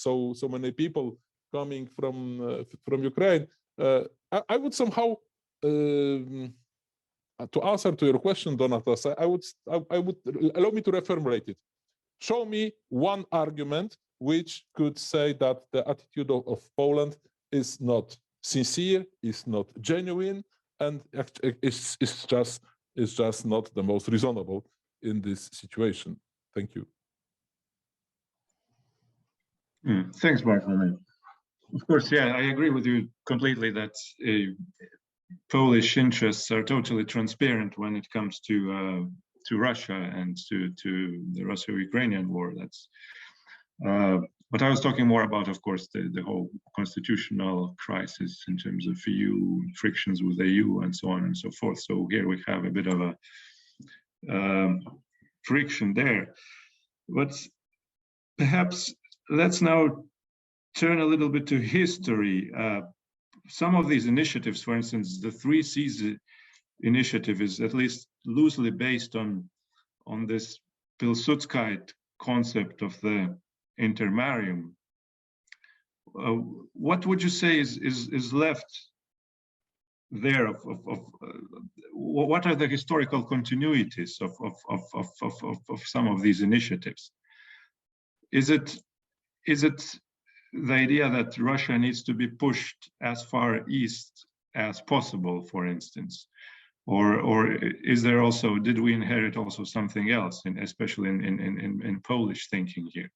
D: many people coming from Ukraine. I would somehow, to answer to your question, Donatas, I would allow me to reformulate it. Show me one argument which could say that the attitude of Poland is not sincere, is not genuine, and is just not the most reasonable in this situation. Thank you.
A: Thanks, Bartlomiej. Of course, yeah, I agree with you completely that Polish interests are totally transparent when it comes to Russia and to the Russo-Ukrainian war. That's but I was talking more about, of course, the whole constitutional crisis in terms of EU frictions with the EU and so on and so forth. So here we have a bit of a friction there. But perhaps let's now turn a little bit to history. Some of these initiatives, for instance, the Three Seas initiative is at least loosely based on this Pilsudski concept of the intermarium. What would you say is left there of what are the historical continuities of some of these initiatives? Is it the idea that Russia needs to be pushed as far east as possible, for instance, or is there also, did we inherit also something else, especially in Polish thinking here?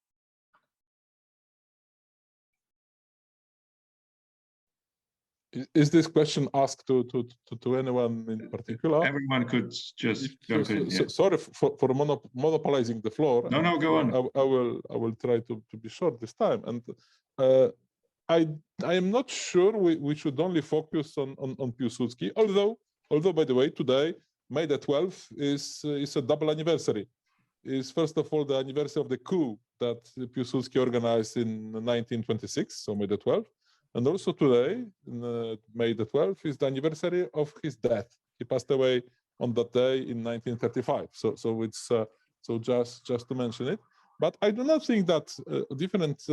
D: Is this question asked to anyone in particular?
A: Everyone could just jump in. Yeah.
D: Sorry for monopolizing the floor.
A: No, go on.
D: I will try to be short this time. And I am not sure we should only focus on Piłsudski, although by the way, today, May the 12th is a double anniversary. is first of all the anniversary of the coup that Pilsudski organized in 1926, so May the 12th. And also today, May the 12th, is the anniversary of his death. He passed away on that day in 1935. So it's so just to mention it. But I do not think that different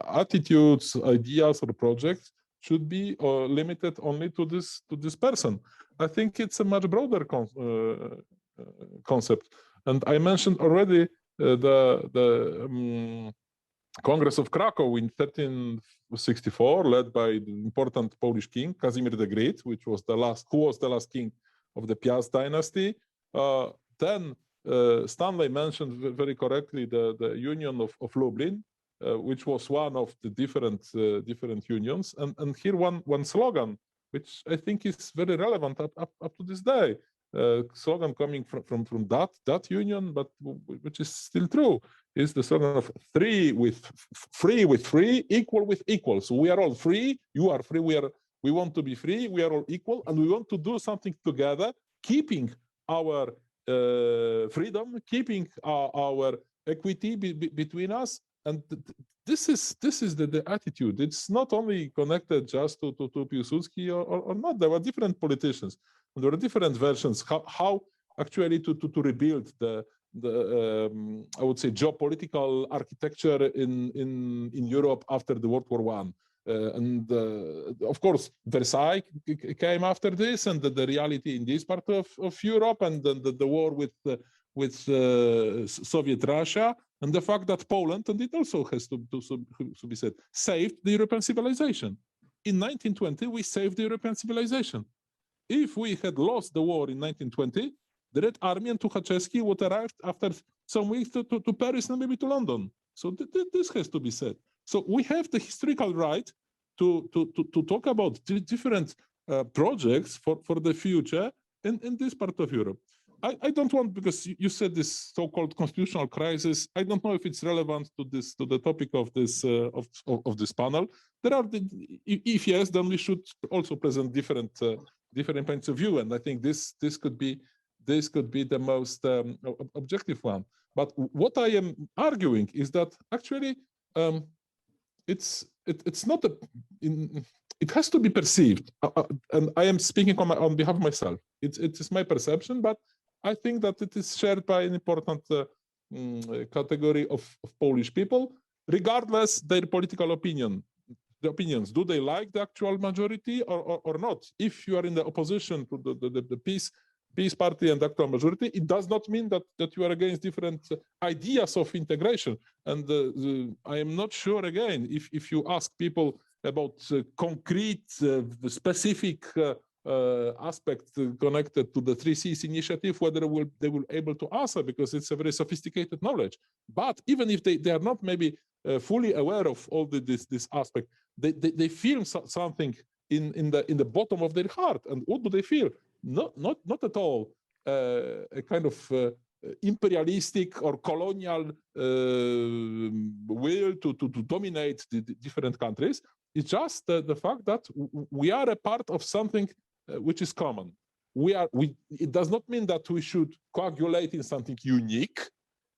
D: attitudes, ideas, or projects should be limited only to this person. I think it's a much broader concept. And I mentioned already the Congress of Krakow in 1364, led by the important Polish king Casimir the Great, who was the last king of the Piast dynasty. Then Stanley mentioned very correctly the Union of Lublin, which was one of the different unions. And here one slogan, which I think is very relevant up to this day. Slogan coming from that union, but which is still true, is the slogan of free with free, equal with equal. So we are all free, you are free, we want to be free, we are all equal, and we want to do something together, keeping our freedom, keeping our equity between us. And this is the attitude. It's not only connected just to Pilsudski or not. There were different politicians, and there were different versions how actually to rebuild the I would say geopolitical architecture in Europe after the World War I. And of course, Versailles came after this, and the reality in this part of Europe, and the war with Soviet Russia, and the fact that Poland, and it also has to be said, saved the European civilization. In 1920, we saved the European civilization. If we had lost the war in 1920, the Red Army and Tukhachevsky would arrive after some weeks to Paris and maybe to London. So this has to be said. So we have the historical right to talk about different projects for the future in this part of Europe. I don't want, because you said this so-called constitutional crisis, I don't know if it's relevant to the topic of this panel. There are if yes, then we should also present different points of view, and I think this could be the most objective one. But what I am arguing is that actually it's not it has to be perceived, and I am speaking on behalf of myself. It is my perception, but I think that it is shared by an important category of Polish people, regardless their political opinions. Do they like the actual majority or not? If you are in the opposition to the Peace Party and the actual majority, it does not mean that you are against different ideas of integration. And I am not sure, again, if you ask people about concrete, specific aspects connected to the 3Cs initiative, whether they will able to answer, because it's a very sophisticated knowledge. But even if they are not maybe fully aware of all this aspect, they feel something in the bottom of their heart. And what do they feel? Not at all a kind of imperialistic or colonial will to dominate the different countries. It's just the fact that we are a part of something which is common. It does not mean that we should coagulate in something unique.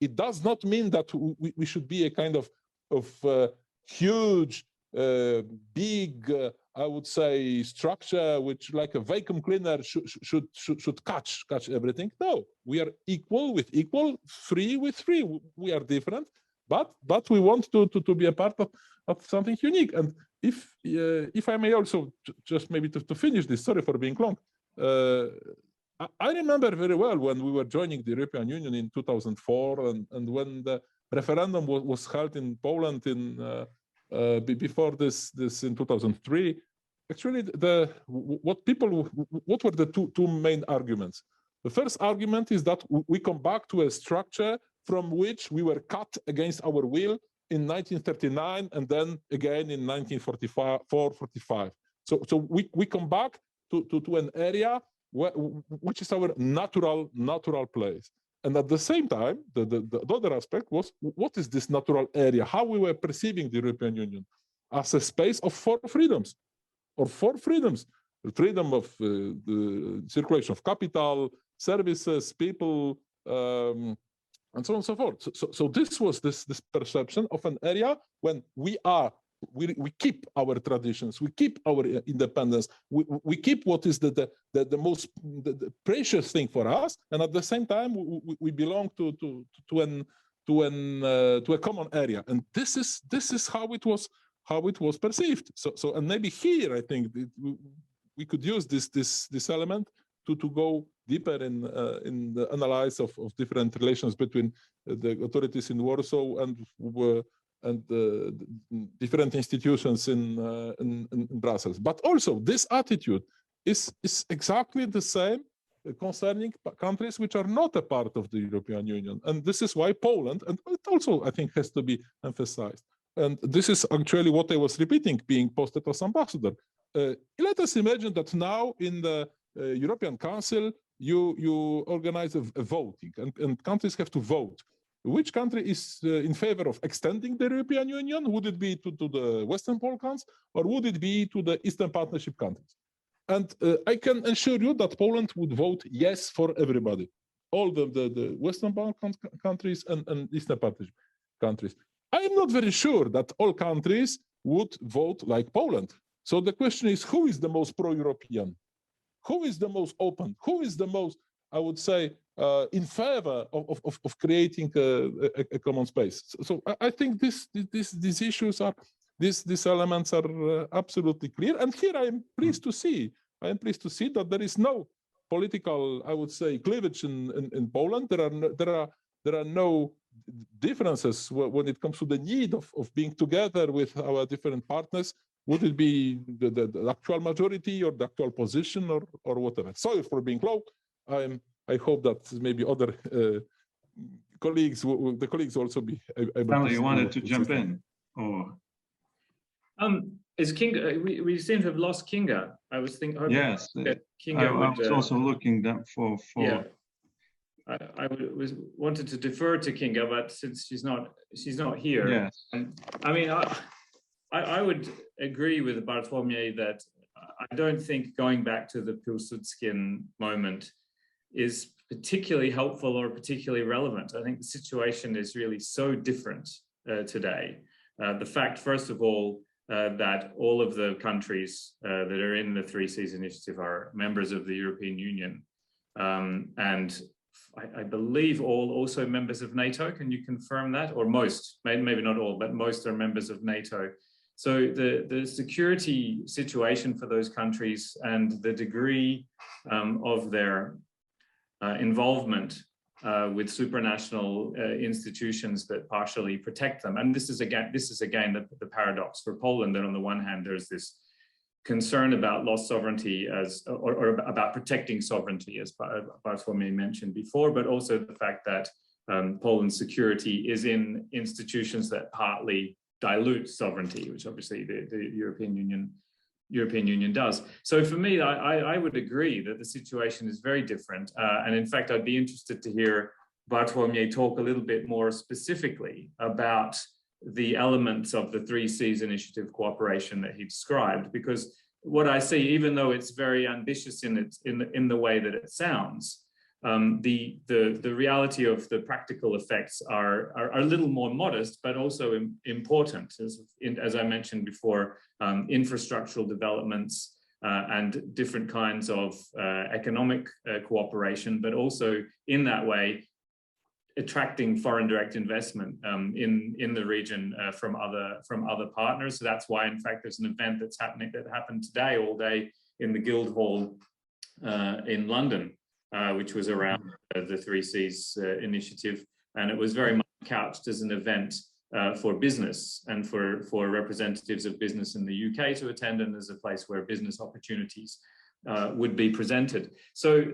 D: It does not mean that we should be a kind of huge, big, I would say, structure which, like a vacuum cleaner, should catch everything. No, we are equal with equal, free with free. We are different, but we want to be a part of something unique. And if I may also just maybe to finish this, sorry for being long. I remember very well when we were joining the European Union in 2004, and when the referendum was held in Poland before this in 2003. Actually, what were the two main arguments? The first argument is that we come back to a structure from which we were cut against our will in 1939 and then again in 1945. So we come back to an area which is our natural place. And at the same time, the other aspect was, what is this natural area? How we were perceiving the European Union as a space of four freedoms. The freedom of the circulation of capital, services, people, and so on and so forth. So this was this perception of an area when we keep our traditions, we keep our independence, we keep what is the most precious thing for us, and at the same time we belong to a common area, and this is how it was perceived. So and maybe here I think we could use this element to go deeper in the analysis of different relations between the authorities in Warsaw and different institutions in Brussels. But also this attitude is exactly the same concerning countries which are not a part of the European Union. And this is why Poland, and it also I think has to be emphasized. And this is actually what I was repeating, being posted as ambassador. Let us imagine that now in the European Council, you organize a voting, and countries have to vote. Which country is in favor of extending the European Union? Would it be to the Western Balkans, or would it be to the Eastern Partnership countries? And I can assure you that Poland would vote yes for everybody, all the Western Balkan countries and Eastern Partnership countries. I am not very sure that all countries would vote like Poland. So the question is, who is the most pro-European? Who is the most open? Who is the most, I would say, in favor of creating a common space? So I think these issues are, these elements are absolutely clear. And here I am pleased to see that there is no political, I would say, cleavage in Poland. There are no differences when it comes to the need of being together with our different partners. Would it be the actual majority or the actual position or whatever? Sorry for being low. I hope that maybe other colleagues also be able
A: Stanley,
D: to.
A: you wanted to jump in? Or
E: is Kinga? We seem to have lost Kinga. I was thinking.
A: Yes,
E: Kinga
A: I was also looking for. Yeah.
E: I wanted to defer to Kinga, but since she's not here.
A: Yes.
E: I mean, I would agree with Bartłomiej that I don't think going back to the Pilsudskian moment is particularly helpful or particularly relevant. I think the situation is really so different today. The fact, first of all, that all of the countries that are in the Three Seas Initiative are members of the European Union, and I believe all also members of NATO. Can you confirm that? Or most, maybe not all, but most are members of NATO. So the security situation for those countries and the degree of their involvement with supranational institutions that partially protect them. And this is again the paradox for Poland, that on the one hand, there's this concern about lost sovereignty or about protecting sovereignty, as Bartłomiej mentioned before, but also the fact that Poland's security is in institutions that partly dilute sovereignty, which obviously the European Union does. So for me, I would agree that the situation is very different. And in fact, I'd be interested to hear Bartłomiej talk a little bit more specifically about the elements of the Three Seas Initiative cooperation that he described, because what I see, even though it's very ambitious in the way that it sounds, the reality of the practical effects are a little more modest, but also important, as I mentioned before, infrastructural developments and different kinds of economic cooperation, but also in that way attracting foreign direct investment in the region from other partners. So that's why, in fact, there's an event that happened today all day in the Guildhall in London, which was around the Three Seas Initiative, and it was very much couched as an event for business and for representatives of business in the UK to attend, and as a place where business opportunities would be presented. So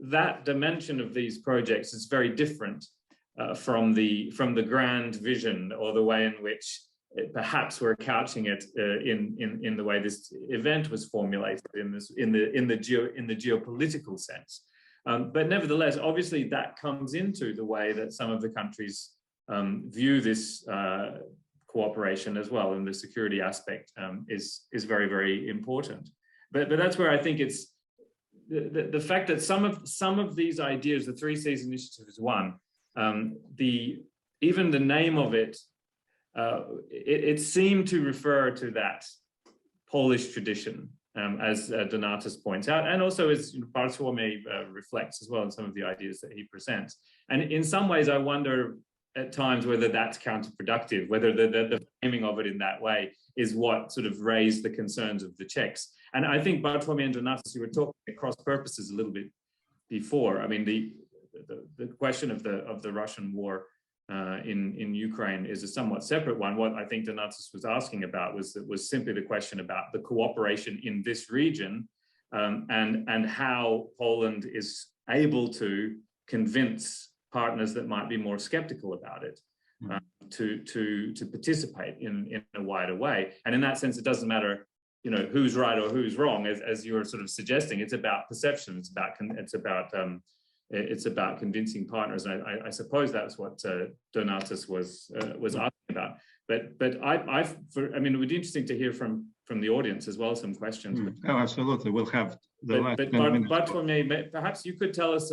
E: that dimension of these projects is very different from the grand vision, or the way in which perhaps we're couching it in the way this event was formulated in the geopolitical sense. But nevertheless, obviously that comes into the way that some of the countries view this cooperation as well, and the security aspect is very, very important. But that's where I think the fact that some of these ideas, the Three Seas Initiative is one. Even the name of it, it seemed to refer to that Polish tradition, as Donatas points out, and also as Bartłomiej reflects as well in some of the ideas that he presents. And in some ways, I wonder at times whether that's counterproductive, whether the framing of it in that way is what sort of raised the concerns of the Czechs. And I think Bartłomiej and Donatas, you were talking across purposes a little bit before. I mean, the question of the Russian war in Ukraine is a somewhat separate one. What I think Donatas was asking about was simply the question about the cooperation in this region, and how Poland is able to convince partners that might be more skeptical about it to participate in a wider way. And in that sense, it doesn't matter, who's right or who's wrong, as you were sort of suggesting. It's about perception. It's about convincing partners. And I suppose that's what Donatas was asking about. But I mean, it would be interesting to hear from the audience as well, some questions.
A: Oh, absolutely. We'll have the last 10 minutes.
E: But perhaps you could tell us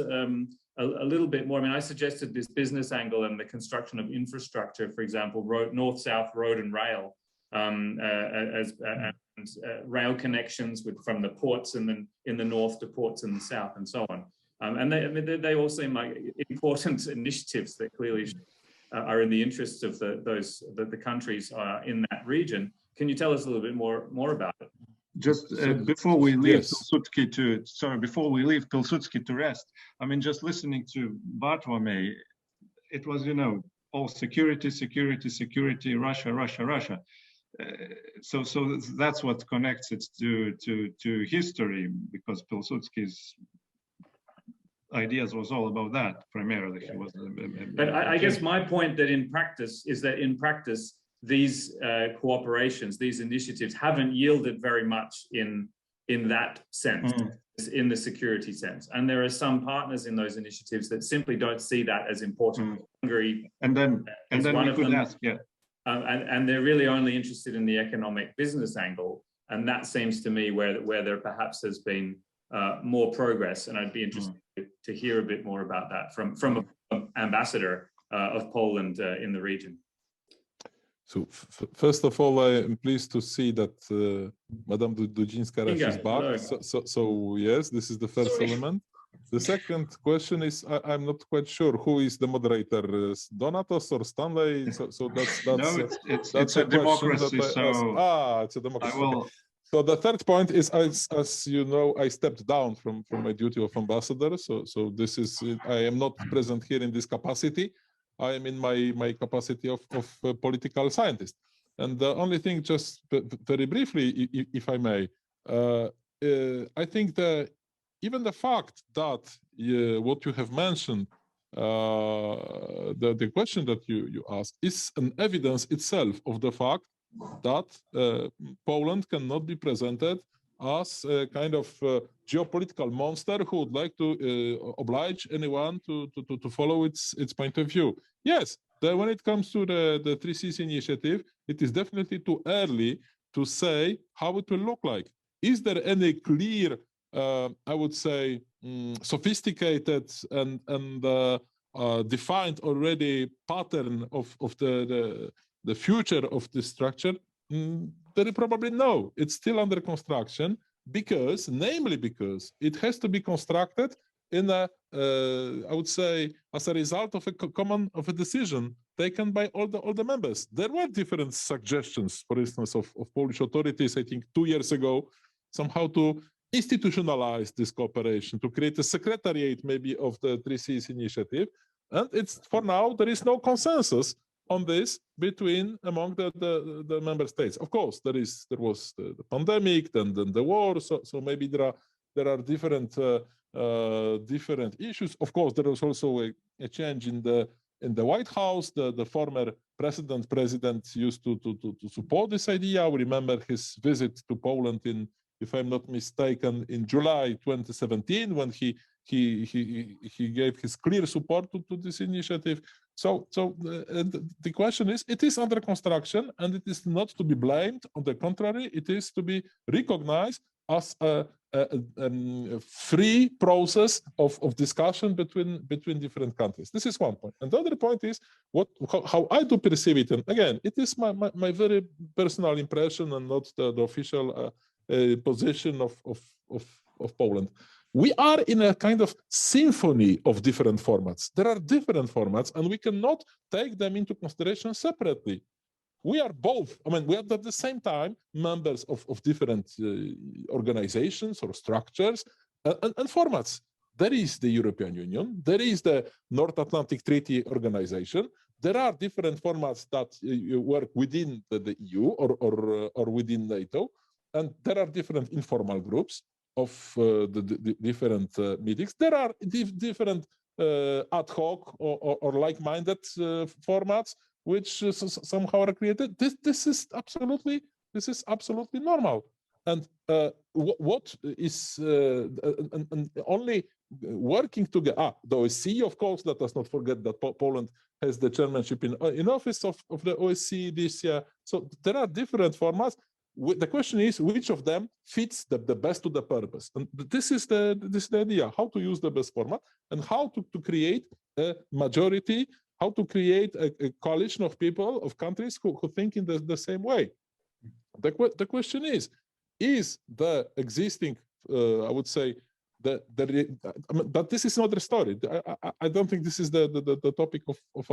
E: a little bit more. I mean, I suggested this business angle and the construction of infrastructure, for example, north-south road and rail, rail connections from the ports in the north to ports in the south, and so on. And they all seem like important initiatives that clearly are in the interests of the countries in that region. Can you tell us a little bit more about it?
A: Just before we leave
D: Yes.
A: before we leave Pilsudski to rest, I mean, just listening to Bartłomiej, it was, all security, Russia. So that's what connects it to history, because Pilsudski's ideas was all about that primarily. He was.
E: But I guess my point that in practice, these cooperations, these initiatives haven't yielded very much in that sense, in the security sense. And there are some partners in those initiatives that simply don't see that as important. Hungary,
A: and then we could ask,
E: and they're really only interested in the economic business angle. And that seems to me where there perhaps has been more progress. And I'd be interested to hear a bit more about that from an ambassador of Poland in the region.
D: So first of all, I am pleased to see that Madame Dudzińska-Raś is back. So yes, this is the first element. The second question is, I'm not quite sure who is the moderator, Donatas or Stanley. So that's
A: no, it's a democracy.
D: It's a democracy. So the third point is, as you know, I stepped down from my duty of ambassador. So this is, I am not present here in this capacity. I am in my capacity of political scientist. And the only thing, just very briefly, if I may, I think even the fact that what you have mentioned, the question that you asked, is an evidence itself of the fact that Poland cannot be presented as a kind of geopolitical monster who would like to oblige anyone to follow its point of view. Yes, when it comes to the Three Seas initiative, it is definitely too early to say how it will look like. Is there any clear, I would say, sophisticated and defined already pattern of the future of this structure? Very probably no. It's still under construction namely because it has to be constructed in I would say, as a result of a decision taken by all the members. There were different suggestions, for instance, of Polish authorities, I think 2 years ago, somehow to institutionalize this cooperation, to create a secretariat maybe of the Three Seas initiative. And it's, for now, there is no consensus on this among the member states. Of course, there was the pandemic, then the war, so maybe there are different issues. Of course, there was also a change in the White House. The former president used to support this idea. We remember his visit to Poland if I'm not mistaken, in July 2017, when he gave his clear support to this initiative. So the question is, it is under construction, and it is not to be blamed. On the contrary, it is to be recognized as a free process of discussion between different countries. This is one point. And the other point is how I do perceive it. And again, it is my very personal impression and not the official position of Poland. We are in a kind of symphony of different formats. There are different formats, and we cannot take them into consideration separately. We are both, I mean, we are at the same time members of different organizations or structures and formats. There is the European Union, there is the North Atlantic Treaty Organization. There are different formats that work within the EU or within NATO, and there are different informal groups of the different meetings. There are different ad hoc or like-minded formats which somehow are created. This is absolutely normal. And what is and only working together? The OSCE, of course. Let us not forget that Poland has the chairmanship in office of the OSCE this year. So there are different formats. The question is which of them fits the best to the purpose, and this is the idea: how to use the best format and how to create a majority, how to create a coalition of people, of countries who think in the same way. The question is the existing, I would say, but this is not the story. I don't think this is the topic of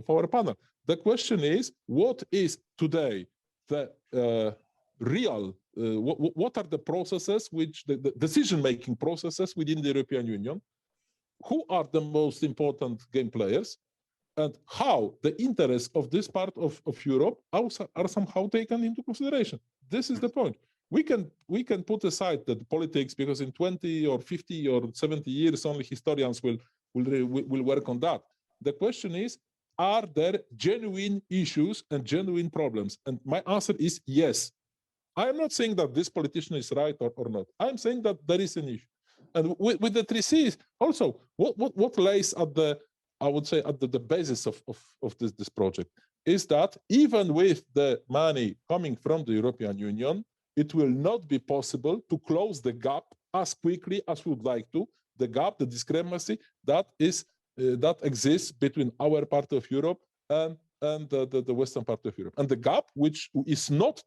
D: our panel. The question is, what is today the real, what are the processes, which the decision-making processes within the European Union? Who are the most important game players? And how the interests of this part of Europe are somehow taken into consideration? This is the point. We can put aside the politics, because in 20 or 50 or 70 years only historians will work on that. The question is, are there genuine issues and genuine problems? And my answer is yes. I am not saying that this politician is right or not. I'm saying that there is an issue. And with the 3 Cs also, what lays at the, I would say, at the basis of this project is that even with the money coming from the European Union, it will not be possible to close the gap as quickly as we would like to, the gap, the discrepancy that exists between our part of Europe and the western part of Europe. And the gap, which is not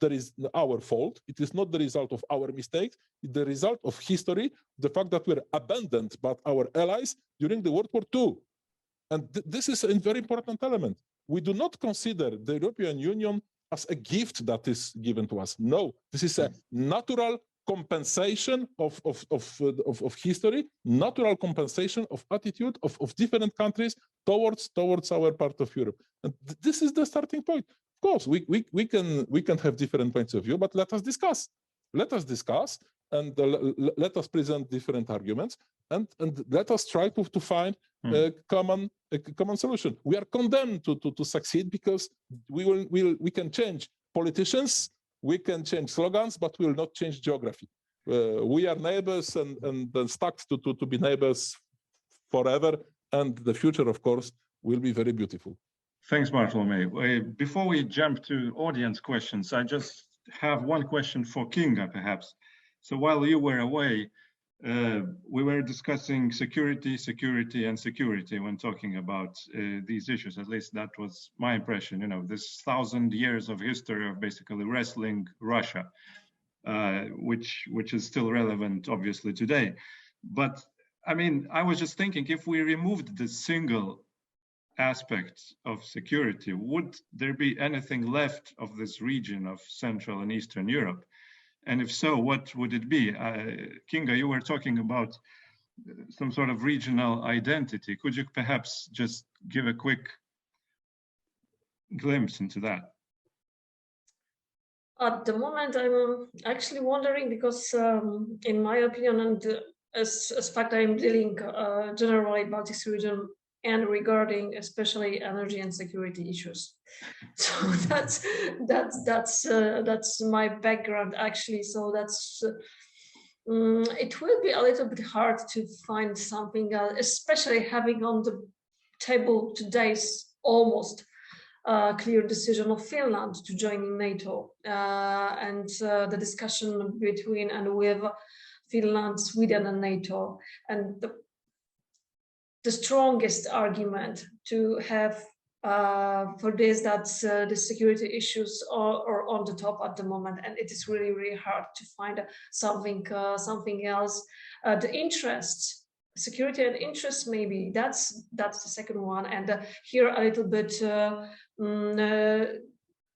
D: our fault, it is not the result of our mistakes, it's the result of history, the fact that we were abandoned by our allies during the World War II. And this is a very important element. We do not consider the European Union as a gift that is given to us. No, this is a natural compensation of history, natural compensation of attitude of different countries towards our part of Europe. And this is the starting point. Of course, we can have different points of view, but let us discuss. Let us discuss and let us present different arguments and let us try to find a common solution. We are condemned to succeed because we can change politicians, we can change slogans, but we will not change geography. We are neighbors and stuck to be neighbors forever. And the future, of course, will be very beautiful.
A: Thanks, Bartolome. Before we jump to audience questions, I just have one question for Kinga, perhaps. So while you were away, we were discussing security when talking about these issues. At least that was my impression. You know, this 1,000 years of history of basically wrestling Russia, which is still relevant, obviously, today. But I mean, I was just thinking, if we removed the single aspect of security, would there be anything left of this region of Central and Eastern Europe? And if so, what would it be? Kinga, you were talking about some sort of regional identity. Could you perhaps just give a quick glimpse into that?
C: At the moment, I'm actually wondering because, in my opinion, and as fact, I'm dealing generally Baltic region and regarding especially energy and security issues. So that's my background actually. So that's it will be a little bit hard to find something, especially having on the table today's almost clear decision of Finland to join in NATO, and the discussion between and with Finland, Sweden, and NATO, and the strongest argument to have for this that the security issues are on the top at the moment, and it is really, really hard to find something else. The interests, security and interest, maybe that's the second one, and here a little bit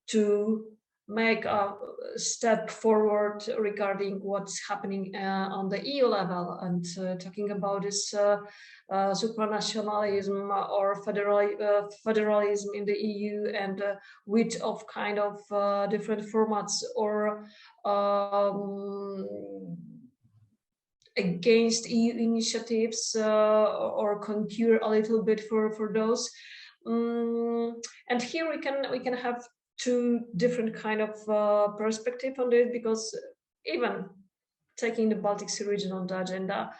C: to make a step forward regarding what's happening on the EU level, and talking about this supranationalism or federalism in the EU, and which of kind of different formats or against EU initiatives or concur a little bit for those. And here we can have two different kind of perspective on this, because even taking the Baltic Sea region on the agenda,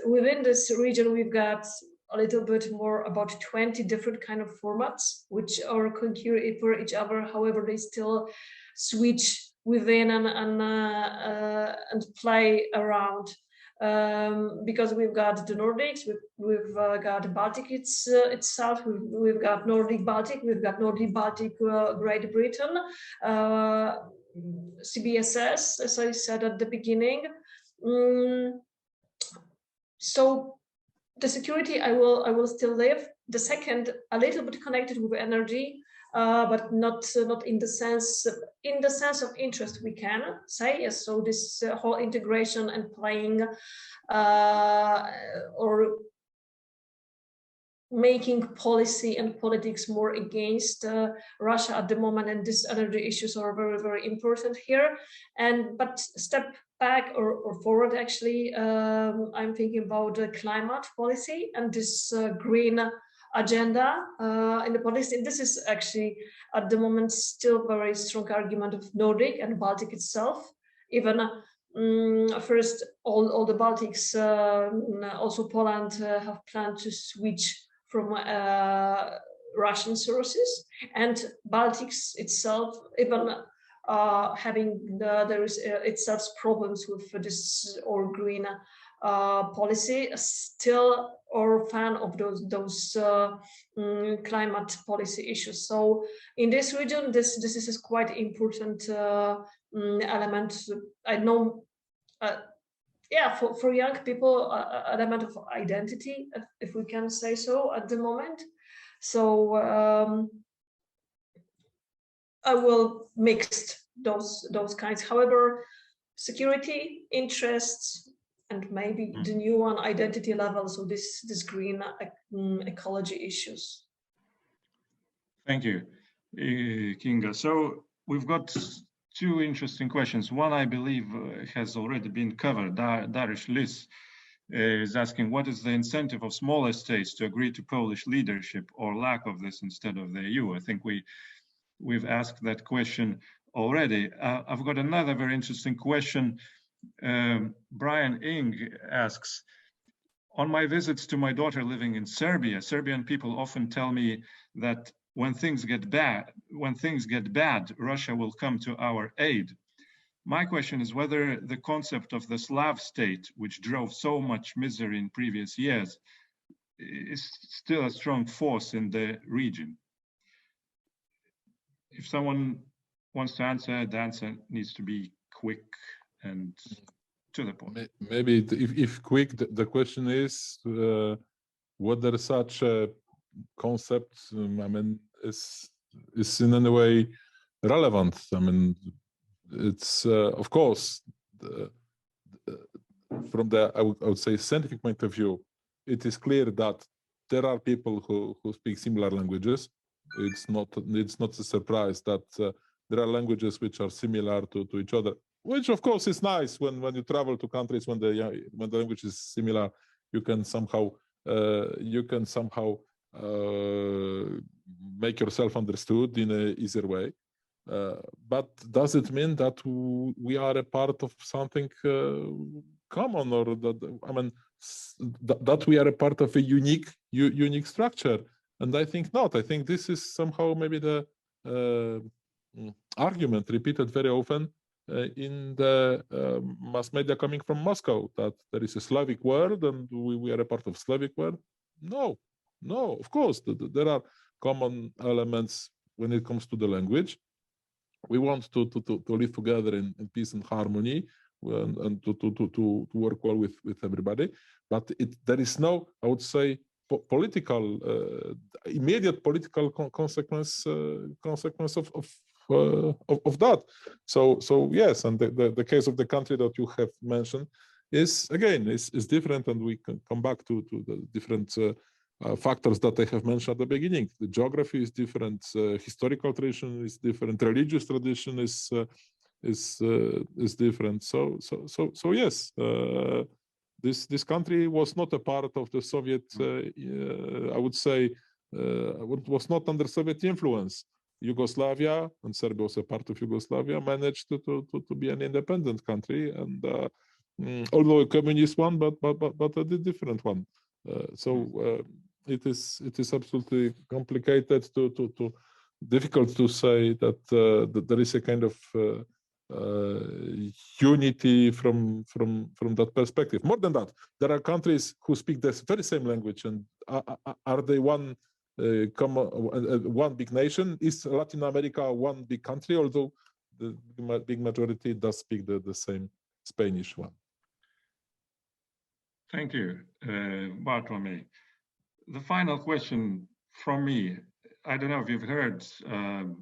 C: within this region we've got a little bit more about 20 different kind of formats which are concur for each other. However, they still switch within and play around. Because we've got the Nordics, we've got the Baltic itself, we've got Nordic Baltic, we've got Nordic Baltic Great Britain, CBSS, as I said at the beginning. So the security I will still live. The second, a little bit connected with energy, but not in the sense of interest, we can say. Yes, so this whole integration and playing or making policy and politics more against Russia at the moment, and these energy issues are very, very important here. But step back or forward, actually, I'm thinking about the climate policy and this green agenda in the policy. And this is actually at the moment still very strong argument of Nordic and Baltic itself. Even first, all the Baltics, also Poland, have planned to switch from Russian sources, and Baltics itself even having there is itself problems with this all green policy, still are fan of those climate policy issues. So in this region, this is quite important element. I know. Yeah, for young people, element of identity, if we can say so, at the moment. So I will mix those kinds. However, security, interests, and maybe the new one, identity level. So this green ecology issues.
A: Thank you, Kinga. So we've got two interesting questions. One, I believe, has already been covered. Darius Lis is asking, what is the incentive of smaller states to agree to Polish leadership, or lack of this, instead of the EU? I think we've asked that question already. I've got another very interesting question. Brian Ing asks, on my visits to my daughter living in Serbia, Serbian people often tell me that when things get bad, Russia will come to our aid. My question is whether the concept of the Slav state, which drove so much misery in previous years, is still a strong force in the region. If someone wants to answer, the answer needs to be quick and to the point.
D: Maybe if quick, the question is whether such a concept, I mean, is in any way relevant. I mean, it's of course from the I would say scientific point of view, it is clear that there are people who speak similar languages. It's not a surprise that there are languages which are similar to each other, which of course is nice when you travel to countries when the language is similar. You can somehow make yourself understood in an easier way. But does it mean that we are a part of something common, or that, I mean, that we are a part of a unique structure? And I think not. I think this is somehow maybe the argument repeated very often in the mass media coming from Moscow, that there is a Slavic world and we are a part of Slavic world. No, of course, there are common elements when it comes to the language. We want to live together in peace and harmony, and to work well with everybody. But there is no, I would say, political immediate political consequence of that. So yes, and the case of the country that you have mentioned is again is different, and we can come back to the different factors that I have mentioned at the beginning. The geography is different, historical tradition is different, religious tradition is different. So yes, this country was not a part of the Soviet. I would say was not under Soviet influence. Yugoslavia, and Serbia was a part of Yugoslavia, managed to be an independent country, and although a communist one, but a different one. It is absolutely complicated to difficult to say that there is a kind of unity from that perspective. More than that, there are countries who speak this very same language, and are they one big nation? Is Latin America one big country, although the big majority does speak the same Spanish one?
A: Thank you, Bartlomiej. The final question from me, I don't know if you've heard,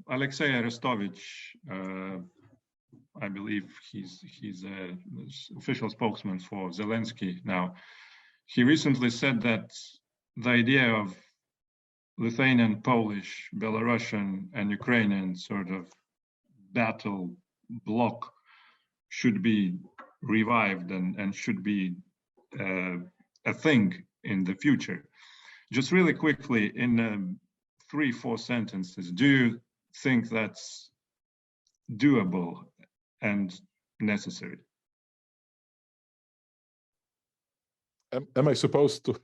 A: Alexei Arestovich, I believe he's an official spokesman for Zelensky now. He recently said that the idea of Lithuanian, Polish, Belarusian, and Ukrainian sort of battle bloc should be revived and should be a thing in the future. Just really quickly, in 3-4 sentences, do you think that's doable and necessary?
D: Am I supposed to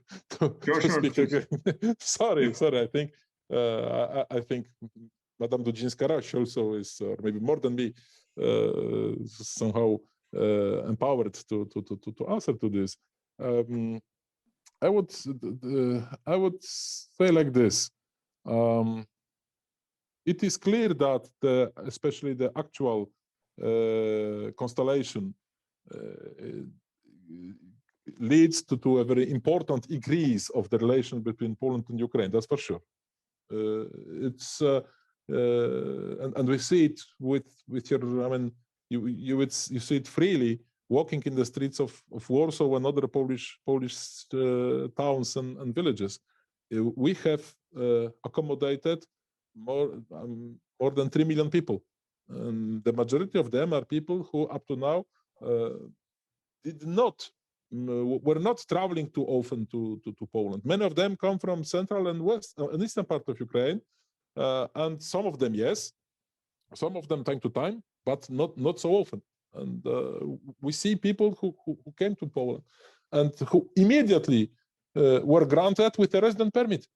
A: Sure,
D: speak again? sorry. I think Madame Dudzinska-Raś also is, or maybe more than me, somehow empowered to answer to this. I would say like this. It is clear that especially the actual constellation leads to a very important increase of the relation between Poland and Ukraine. That's for sure. And we see it with your. I mean, you see it freely walking in the streets of Warsaw and other Polish towns and villages. We have accommodated more than 3 million people, and the majority of them are people who up to now were not traveling too often to Poland. Many of them come from central and west and eastern part of Ukraine, and some of them, yes, some of them time to time, but not so often. And we see people who came to Poland and who immediately were granted with a resident permit.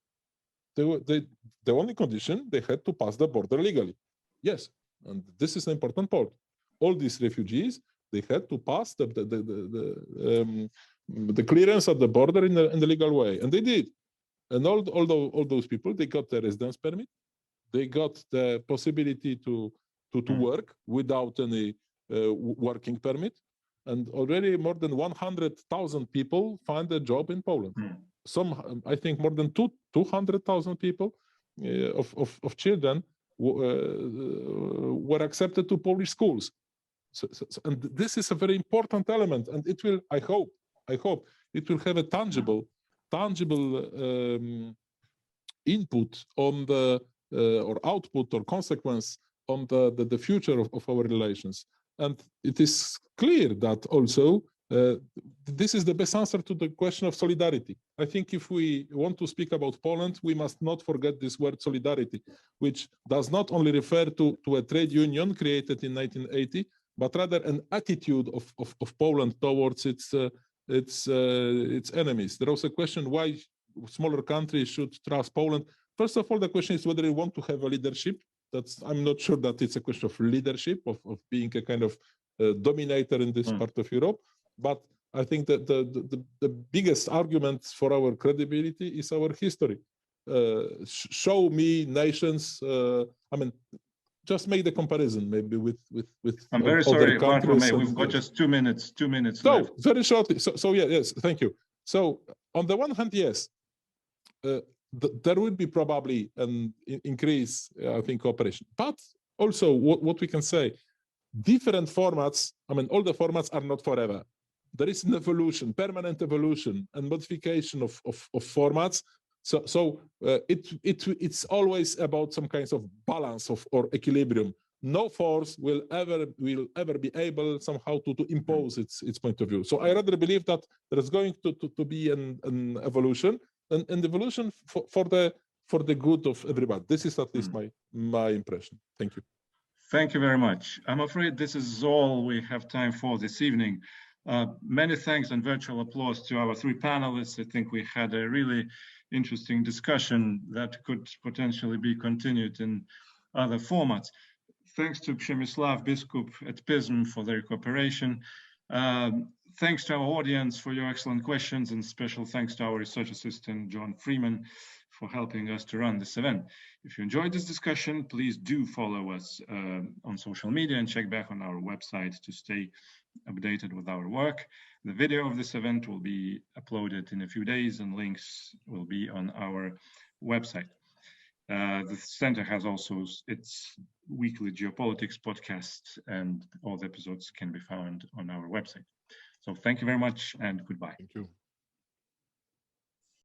D: The only condition, they had to pass the border legally. Yes, and this is an important part. All these refugees, they had to pass the clearance at the border in the legal way, and they did. And all those people, they got the residence permit, they got the possibility to work without any working permit, and already more than 100,000 people find a job in Poland. Some, I think, more than 200,000 people of children were accepted to Polish schools. So, and this is a very important element, and it will, I hope, it will have a tangible input on the or output or consequence on the future of our relations. And it is clear that also this is the best answer to the question of solidarity. I think if we want to speak about Poland, we must not forget this word solidarity, which does not only refer to a trade union created in 1980, but rather an attitude of Poland towards its enemies. There was a question why smaller countries should trust Poland. first of all, the question is whether you want to have a leadership. I'm not sure that it's a question of leadership, of being a kind of dominator in this part of Europe. But I think that the biggest argument for our credibility is our history. Show me nations. I mean, just make the comparison maybe with
A: I'm very sorry, Bartolomei, we've got just 2 minutes. 2 minutes left.
D: Very shortly. So yeah, yes, thank you. So on the one hand, yes, there will be probably an increase, I think, cooperation. But also, what we can say, different formats. I mean, all the formats are not forever. There is an evolution, permanent evolution, and modification of formats. So it's always about some kinds of balance or equilibrium. No force will ever be able somehow to impose its point of view. So I rather believe that there is going to be an evolution, an evolution for the good of everybody. This is at least my impression. Thank you.
A: Thank you very much. I'm afraid this is all we have time for this evening. Many thanks and virtual applause to our three panelists. I think we had a really interesting discussion that could potentially be continued in other formats. Thanks to Przemysław Biskup at PISM for their cooperation. Thanks to our audience for your excellent questions, and special thanks to our research assistant, John Freeman, for helping us to run this event. If you enjoyed this discussion, please do follow us on social media and check back on our website to stay updated with our work. The video of this event will be uploaded in a few days and links will be on our website. The center has also its weekly geopolitics podcast, and all the episodes can be found on our website. So thank you very much and goodbye.
D: Thank you.